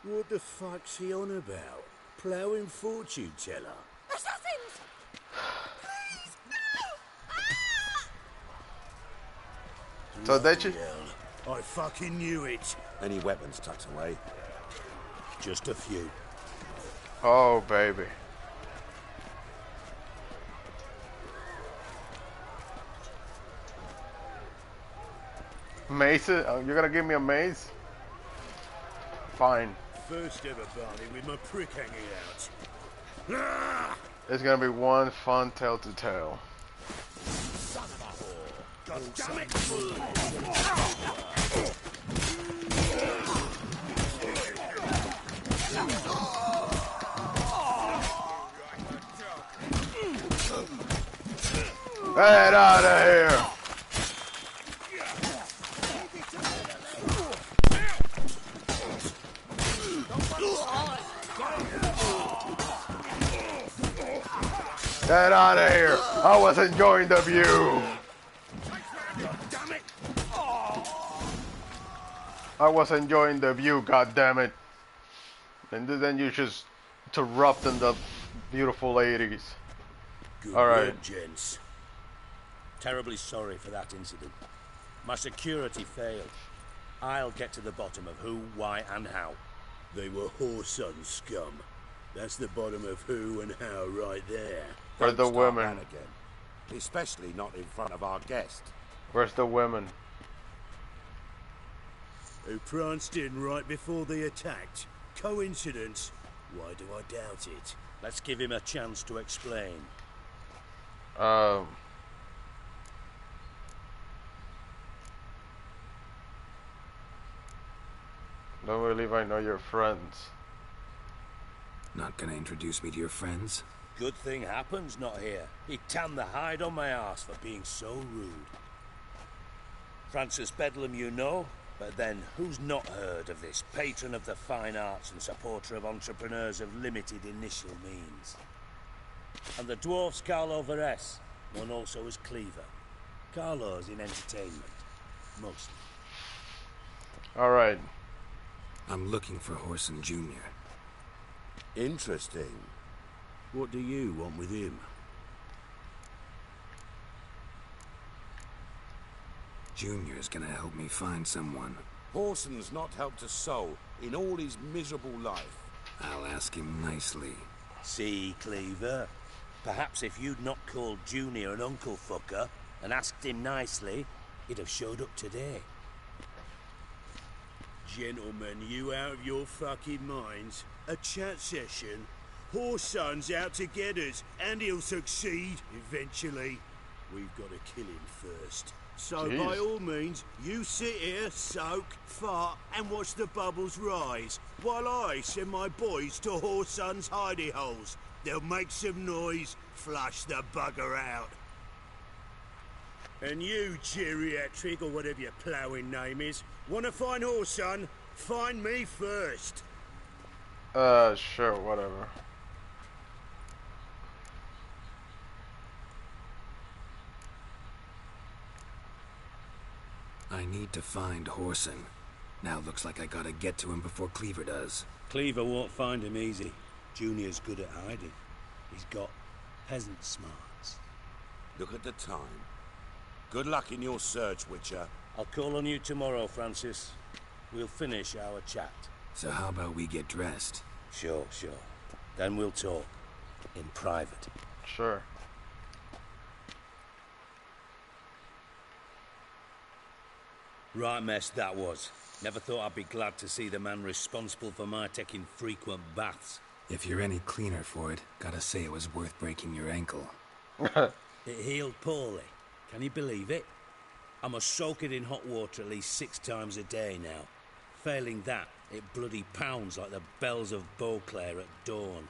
R: What the fuck's he on about? Ploughing fortune teller?
L: Assassins! Please, no!
A: So they just...
J: Hell, I fucking knew it.
H: Any weapons tucked away?
R: Just a few.
A: Oh, baby. Mace? Oh, you're gonna give me a mace? Fine.
J: First ever Barney with my prick hanging out. Ah!
A: It's gonna be one fun tale to tell.
J: Son of a whore. God damn it!
A: Get out of here! Get out of here! I was enjoying the view! I was enjoying the view, goddammit. And then you just interrupting the beautiful ladies.
R: Good
A: Alright.
R: work, gents. Terribly sorry for that incident. My security failed. I'll get to the bottom of who, why, and how.
J: They were whoreson scum. That's the bottom of who and how right there.
A: Where's the
H: Don't start
A: women?
H: that again. Especially not in front of our guest.
A: Where's the women?
J: Who pranced in right before they attacked. Coincidence? Why do I doubt it?
R: Let's give him a chance to explain.
A: Don't believe I know your friends.
B: Not gonna introduce me to your friends?
R: Good thing Happen's not here. He tanned the hide on my arse for being so rude. Francis Bedlam you know, but then who's not heard of this patron of the fine arts and supporter of entrepreneurs of limited initial means? And the dwarf's Carlo Veres, known also as Cleaver. Carlo's in entertainment, mostly.
A: Alright.
B: I'm looking for Horson Jr.
H: Interesting.
J: What do you want with him?
B: Junior's gonna help me find someone.
H: Horson's not helped a soul in all his miserable life.
B: I'll ask him nicely.
R: See, Cleaver? Perhaps if you'd not called Junior an uncle fucker and asked him nicely, he'd have showed up today.
F: Gentlemen, you out of your fucking minds? A chat session? Whoreson's out to get us, and he'll succeed eventually. We've got to kill him first. So
A: Jeez.
F: by all means, you sit here, soak, fart, and watch the bubbles rise, while I send my boys to Whoreson's hidey holes. They'll make some noise, flush the bugger out. And you, geriatric, or whatever your ploughing name is, want to find Whoreson? Find me first.
A: Sure, whatever.
B: I need to find Whoreson. Now looks like I gotta get to him before Cleaver does.
R: Cleaver won't find him easy. Junior's good at hiding. He's got peasant smarts.
H: Look at the time. Good luck in your search, Witcher.
R: I'll call on you tomorrow, Francis. We'll finish our chat.
B: So how about we get dressed?
R: Sure. Then we'll talk. In private.
A: Sure.
R: Right mess that was. Never thought I'd be glad to see the man responsible for my taking frequent baths.
B: If you're any cleaner for it, gotta say it was worth breaking your ankle.
R: It healed poorly. Can you believe it? I must soak it in hot water at least 6 times a day now. Failing that, it bloody pounds like the bells of Beauclair at dawn.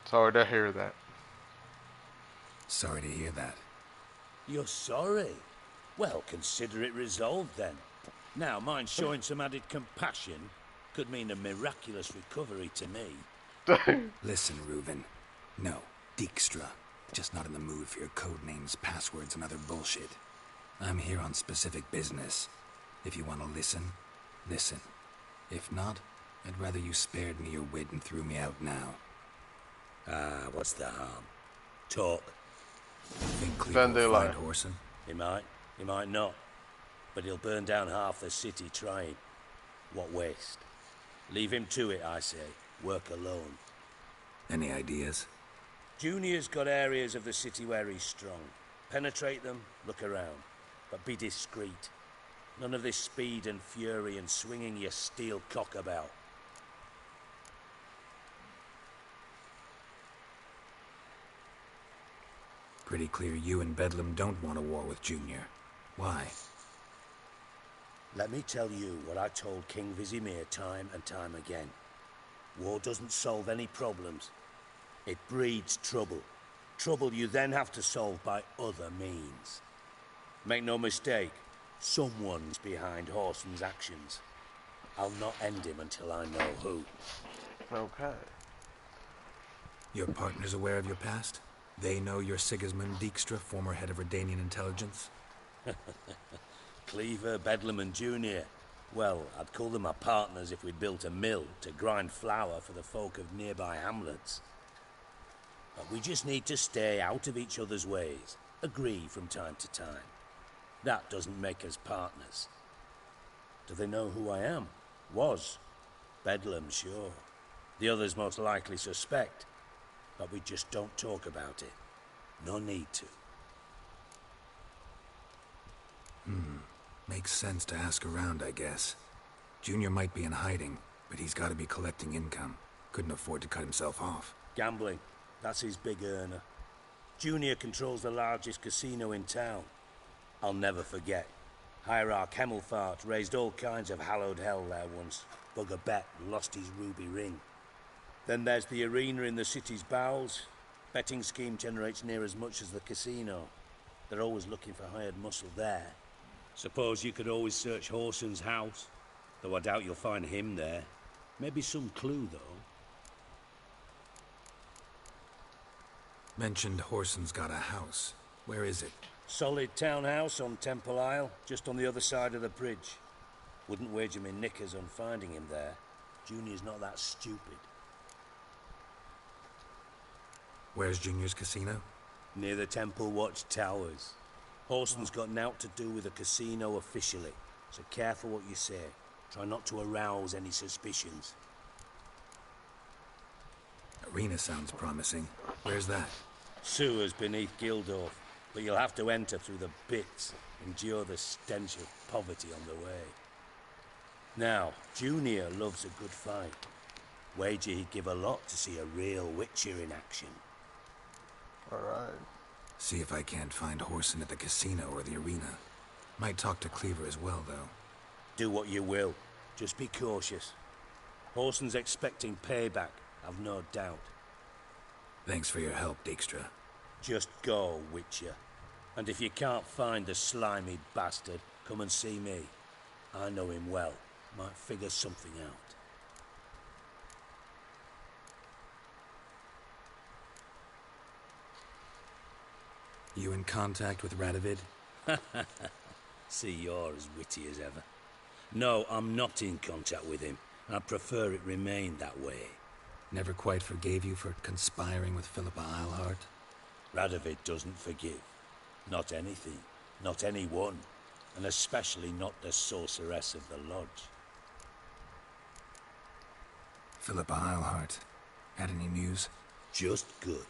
A: Sorry to hear that.
B: Sorry to hear that.
R: You're sorry? Well, consider it resolved then. Now, mind showing some added compassion could mean a miraculous recovery to me.
B: Listen, Reuven. No, Dijkstra. Just not in the mood for your code names, passwords, and other bullshit. I'm here on specific business. If you want to listen, listen. If not, I'd rather you spared me your wit and threw me out now.
R: Ah, what's the harm? Talk.
B: Think Cleaver will find Whoreson?
R: He might not. But he'll burn down half the city trying. What waste? Leave him to it, I say. Work alone.
B: Any ideas?
R: Junior's got areas of the city where he's strong. Penetrate them, look around. But be discreet. None of this speed and fury and swinging your steel cock about.
B: Pretty clear you and Bedlam don't want a war with Junior. Why?
R: Let me tell you what I told King Vizimir time and time again. War doesn't solve any problems. It breeds trouble. Trouble you then have to solve by other means. Make no mistake, someone's behind Whoreson's actions. I'll not end him until I know who.
A: Okay.
B: Your partner's aware of your past? They know you're Sigismund Dijkstra, former head of Redanian intelligence?
R: Cleaver, Bedlam and Junior. Well, I'd call them my partners if we'd built a mill to grind flour for the folk of nearby hamlets. But we just need to stay out of each other's ways. Agree from time to time. That doesn't make us partners. Do they know who I am? Was. Bedlam, sure. The others most likely suspect. But we just don't talk about it. No need to.
B: Makes sense to ask around, I guess. Junior might be in hiding, but he's got to be collecting income. Couldn't afford to cut himself off.
R: Gambling. That's his big earner. Junior controls the largest casino in town. I'll never forget. Hierarch Hemmelfart raised all kinds of hallowed hell there once. Bugger bet and lost his ruby ring. Then there's the arena in the city's bowels. Betting scheme generates near as much as the casino. They're always looking for hired muscle there. Suppose you could always search Whoreson's house. Though I doubt you'll find him there. Maybe some clue, though.
B: Mentioned Whoreson's got a house. Where is it?
R: Solid townhouse on Temple Isle, just on the other side of the bridge. Wouldn't wager me knickers on finding him there. Junior's not that stupid.
B: Where's Junior's casino?
R: Near the Temple Watch Towers. Whoreson's got naught to do with the casino officially, so careful what you say. Try not to arouse any suspicions.
B: Arena sounds promising. Where's that?
R: Sewers beneath Gildorf, but you'll have to enter through the bits, endure the stench of poverty on the way. Now, Junior loves a good fight. Wager he'd give a lot to see a real Witcher in action.
A: Alright.
B: See if I can't find Horson at the casino or the arena. Might talk to Cleaver as well, though.
R: Do what you will. Just be cautious. Horson's expecting payback, I've no doubt.
B: Thanks for your help, Dijkstra.
R: Just go, Witcher. And if you can't find the slimy bastard, come and see me. I know him well. Might figure something out.
B: You in contact with Radovid?
R: See, you're as witty as ever. No, I'm not in contact with him. I prefer it remain that way.
B: Never quite forgave you for conspiring with Philippa Eilhart?
R: Radovid doesn't forgive. Not anything. Not anyone. And especially not the sorceress of the Lodge.
B: Philippa Eilhart. Had any news?
R: Just good.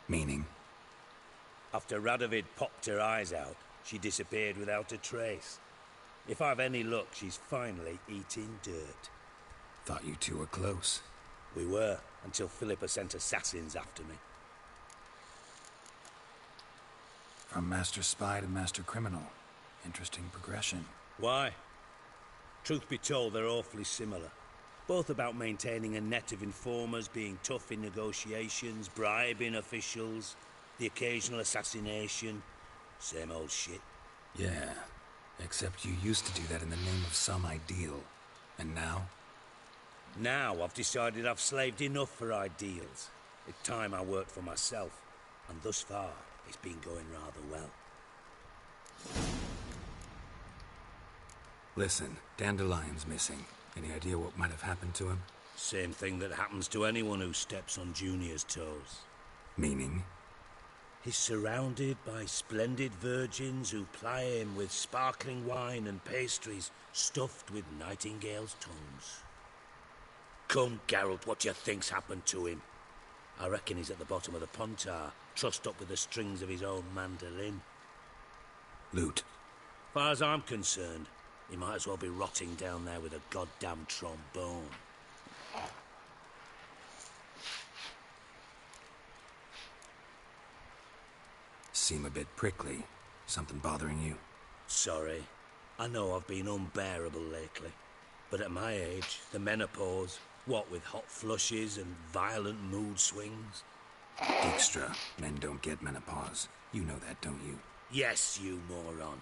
B: Meaning?
R: After Radovid popped her eyes out, she disappeared without a trace. If I've any luck, she's finally eating dirt.
B: Thought you two were close.
R: We were, until Philippa sent assassins after me.
B: From Master Spy to Master Criminal. Interesting progression.
R: Why? Truth be told, they're awfully similar. Both about maintaining a net of informers, being tough in negotiations, bribing officials, the occasional assassination. Same old shit.
B: Yeah, except you used to do that in the name of some ideal. And now?
R: Now I've decided I've slaved enough for ideals. It's time I worked for myself. And thus far, it's been going rather well.
B: Listen, Dandelion's missing. Any idea what might have happened to him?
R: Same thing that happens to anyone who steps on Junior's toes.
B: Meaning?
R: He's surrounded by splendid virgins who ply him with sparkling wine and pastries stuffed with nightingales' tongues. Come, Geralt, what do you think's happened to him? I reckon he's at the bottom of the Pontar, trussed up with the strings of his own mandolin.
B: Loot.
R: Far as I'm concerned, he might as well be rotting down there with a goddamn trombone.
B: Seem a bit prickly. Something bothering you?
R: Sorry. I know I've been unbearable lately. But at my age, the menopause, what with hot flushes and violent mood swings.
B: Dijkstra, men don't get menopause. You know that, don't you?
R: Yes, you moron.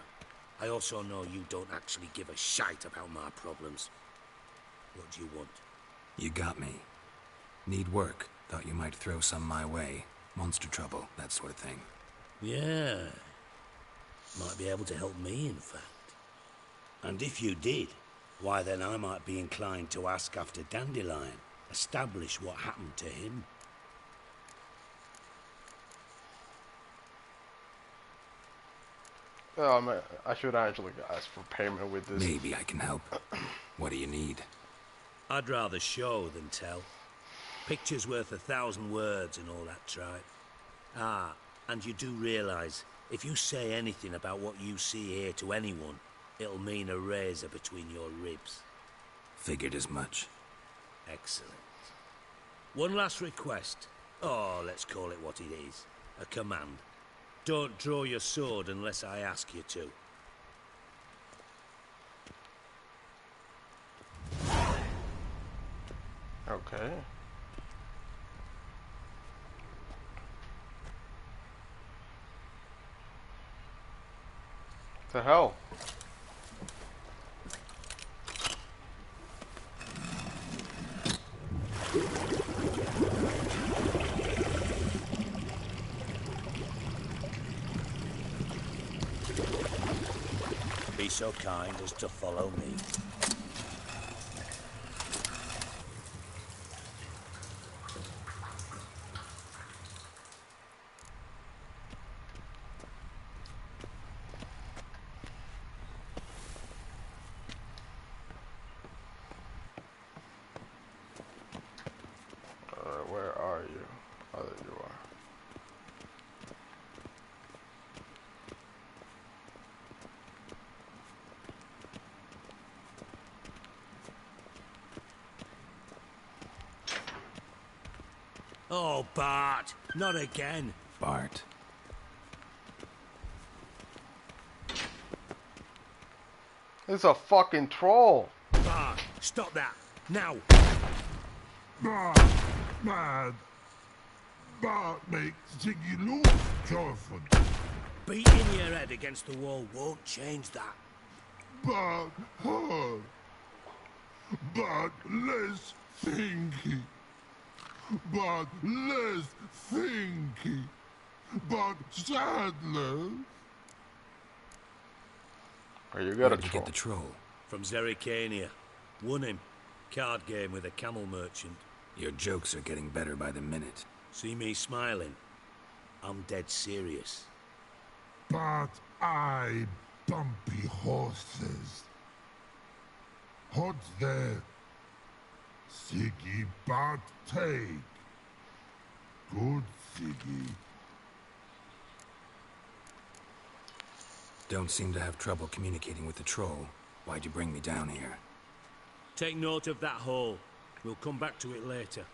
R: I also know you don't actually give a shite about my problems. What do you want?
B: You got me. Need work. Thought you might throw some my way. Monster trouble, that sort of thing.
R: Yeah. Might be able to help me, in fact. And if you did, why then I might be inclined to ask after Dandelion. Establish what happened to him.
A: I should actually ask for payment with this.
B: Maybe I can help. What do you need?
R: I'd rather show than tell. Picture's worth 1,000 words and all that tripe. Ah, and you do realise, if you say anything about what you see here to anyone, it'll mean a razor between your ribs.
B: Figured as much.
R: Excellent. One last request. Oh, let's call it what it is. A command. Don't draw your sword unless I ask you to.
A: Okay. The hell?
R: Be so kind as to follow me.
A: Where are you? you are.
R: Oh, Bart, not again.
B: Bart.
A: It's a fucking troll.
R: Bart, stop that. Now.
H: Bart, mad. Bart makes Ziggy lose, Jonathan.
R: Beating your head against the wall won't change that.
H: Bart hard. Bart less thinky. Bart less thinky. Bart Sadler.
A: Or you got
B: Where'd you get the troll?
R: From Zerrikania. Won him. Card game with a camel merchant.
B: Your jokes are getting better by the minute.
R: See me smiling? I'm dead serious.
H: But I bumpy horses. Hot there. Siggy Bart take. Good Siggy.
B: Don't seem to have trouble communicating with the troll. Why'd you bring me down here?
R: Take note of that hole. We'll come back to it later.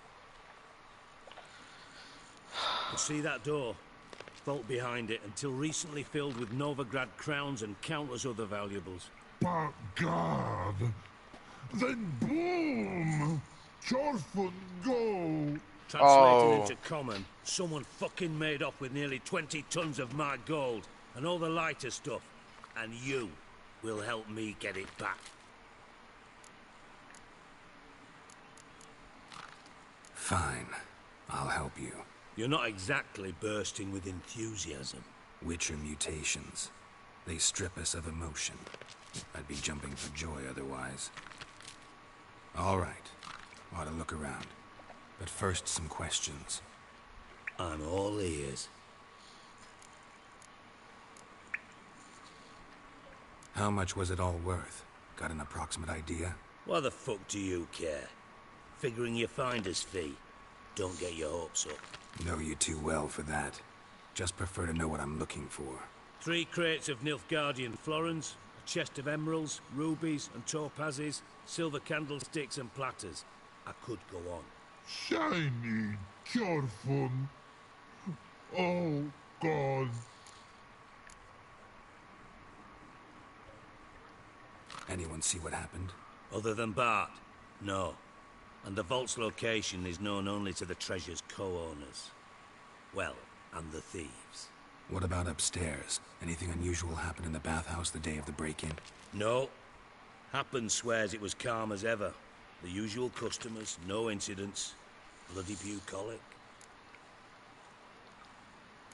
R: You see that door? Vault behind it, until recently filled with Novigrad crowns and countless other valuables.
H: But God, then boom! Chorford go!
R: Translating into common, someone fucking made off with nearly 20 tons of my gold, and all the lighter stuff, and you will help me get it back.
B: Fine. I'll help you.
R: You're not exactly bursting with enthusiasm.
B: Witcher mutations. They strip us of emotion. I'd be jumping for joy otherwise. All right. Ought to look around. But first, some questions.
R: I'm all ears.
B: How much was it all worth? Got an approximate idea?
R: Why the fuck do you care? Figuring your finder's fee. Don't get your hopes up.
B: Know you too well for that. Just prefer to know what I'm looking for.
R: 3 crates of Nilfgaardian florins, a chest of emeralds, rubies and topazes, silver candlesticks and platters. I could go on.
H: Shiny Chorfun. Oh, God.
B: Anyone see what happened?
R: Other than Bart? No. And the vault's location is known only to the treasure's co-owners. Well, and the thieves.
B: What about upstairs? Anything unusual happen in the bathhouse the day of the break-in?
R: No. Happen swears it was calm as ever. The usual customers, no incidents. Bloody bucolic.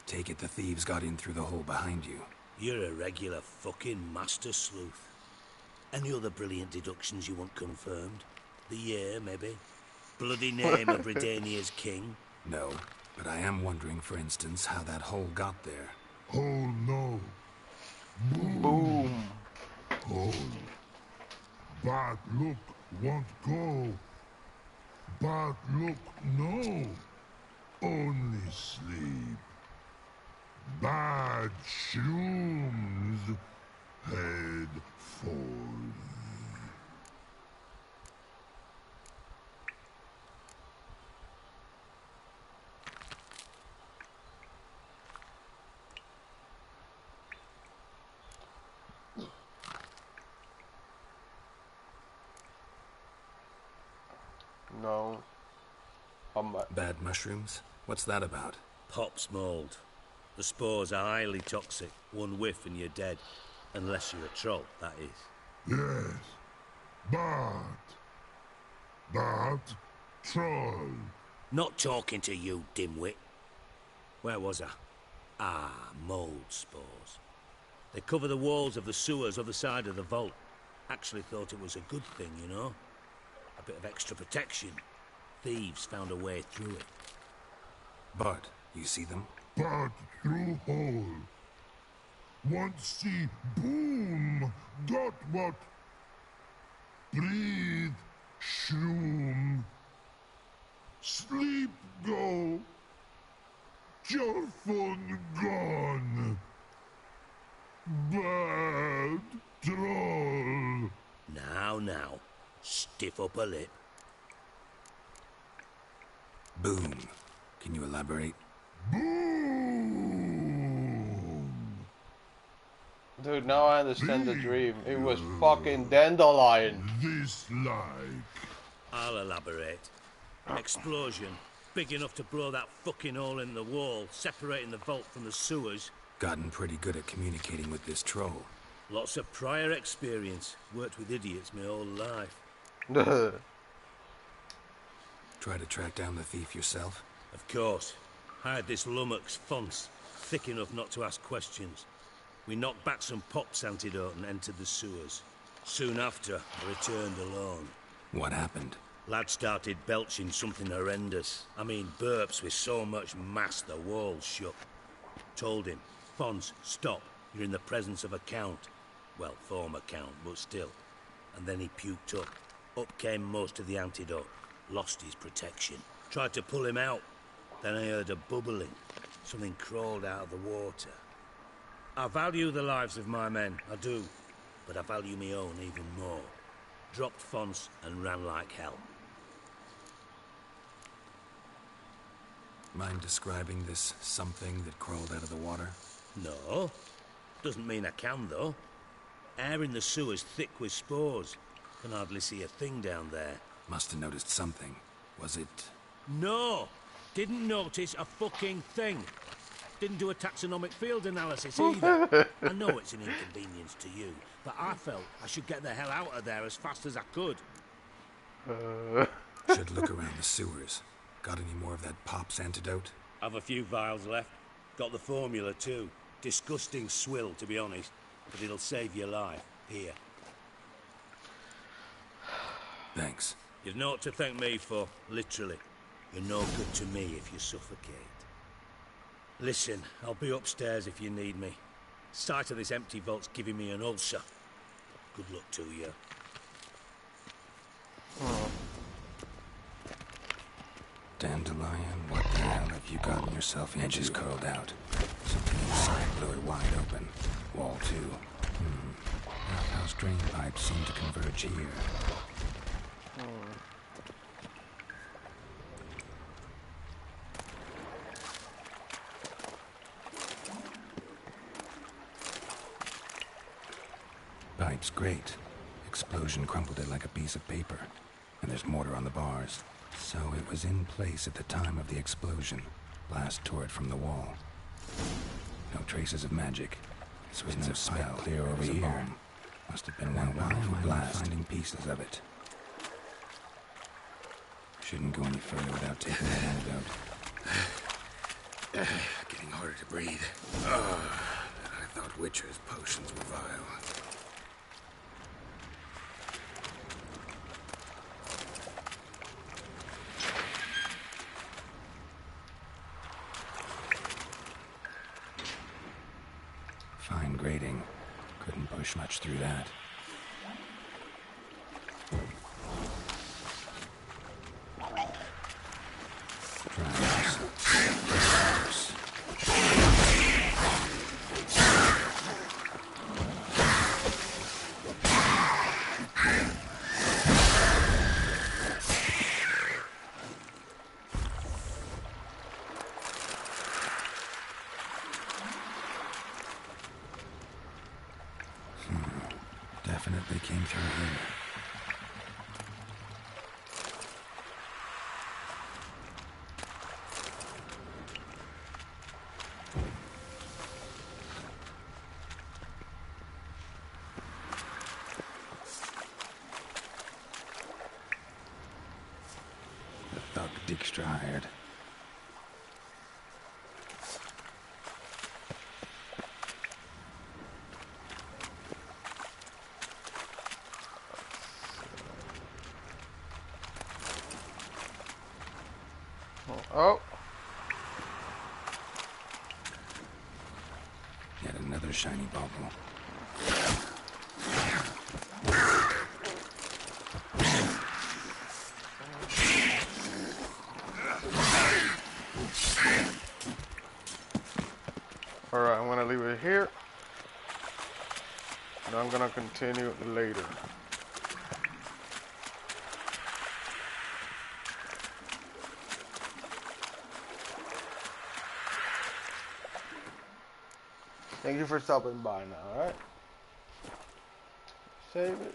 B: Take it the thieves got in through the hole behind you.
R: You're a regular fucking master sleuth. Any other brilliant deductions you want confirmed? The year, maybe? Bloody name of Redania's king?
B: No, but I am wondering, for instance, how that hole got there.
H: Oh, no. Boom.
A: Boom.
H: Hole. But look, won't go. But look, no. Only sleep. Bad shrooms. Head falls.
A: No.
B: Bad mushrooms? What's that about?
R: Pop's mold. The spores are highly toxic. One whiff and you're dead. Unless you're a troll, that is.
H: Yes. But troll.
R: Not talking to you, dimwit. Where was I? Ah, mold spores. They cover the walls of the sewers other side of the vault. Actually thought it was a good thing, you know? A bit of extra protection. Thieves found a way through it.
B: Bart, you see them?
H: But through hole. Want see boom. Got what? Breathe. Shroom. Sleep go. your fun gone. Bad troll.
R: Now, stiff up a lip.
B: Boom. Can you elaborate?
A: Dude, now I understand the dream. It was fucking Dandelion.
H: This like.
R: I'll elaborate. Explosion. Big enough to blow that fucking hole in the wall, separating the vault from the sewers.
B: Gotten pretty good at communicating with this troll.
R: Lots of prior experience. Worked with idiots my whole life.
B: Try to track down the thief yourself?
R: Of course. Hired this lummox Fonce, thick enough not to ask questions. We knocked back some Pop's antidote and entered the sewers. Soon after, I returned alone.
B: What happened?
R: Lad started belching something horrendous. I mean, burps with so much mass the walls shook. Told him, Fonce, stop. You're in the presence of a count. Well, former count, but still. And then he puked up. Up came most of the antidote. Lost his protection. Tried to pull him out. Then I heard a bubbling. Something crawled out of the water. I value the lives of my men, I do. But I value my own even more. Dropped Fonce and ran like hell.
B: Mind describing this something that crawled out of the water?
R: No. Doesn't mean I can, though. Air in the sewer's thick with spores. Can hardly see a thing down there.
B: Must have noticed something. Was it...
R: No! Didn't notice a fucking thing. Didn't do a taxonomic field analysis either. I know it's an inconvenience to you, but I felt I should get the hell out of there as fast as I could.
B: Should look around the sewers. Got any more of that Pop's antidote?
R: Have a few vials left. Got the formula too. Disgusting swill, to be honest. But it'll save your life. Here.
B: Thanks.
R: You've naught to thank me for, literally. You're no good to me if you suffocate. Listen, I'll be upstairs if you need me. Sight of this empty vault's giving me an ulcer. Good luck to you.
B: Dandelion, what the hell have you gotten yourself into? Edges curled out. Something inside blew it wide open. Wall too. Outhouse drain pipes seem to converge here. Pipe's great. Explosion crumpled it like a piece of paper. And there's mortar on the bars. So it was in place at the time of the explosion. Blast tore it from the wall. No traces of magic. This was no spell. Clear over here. Must have been one wild blast. Finding pieces of it. Shouldn't go any further without taking the antidote. Getting harder to breathe. I thought Witcher's potions were vile. Fine grating. Couldn't push much through that. Definitely came through here. The thug Dijkstra hired.
A: Oh.
B: Yet another shiny bauble.
A: Alright, I'm gonna leave it here. And I'm gonna continue later. Thank you for stopping by now, alright? Save it.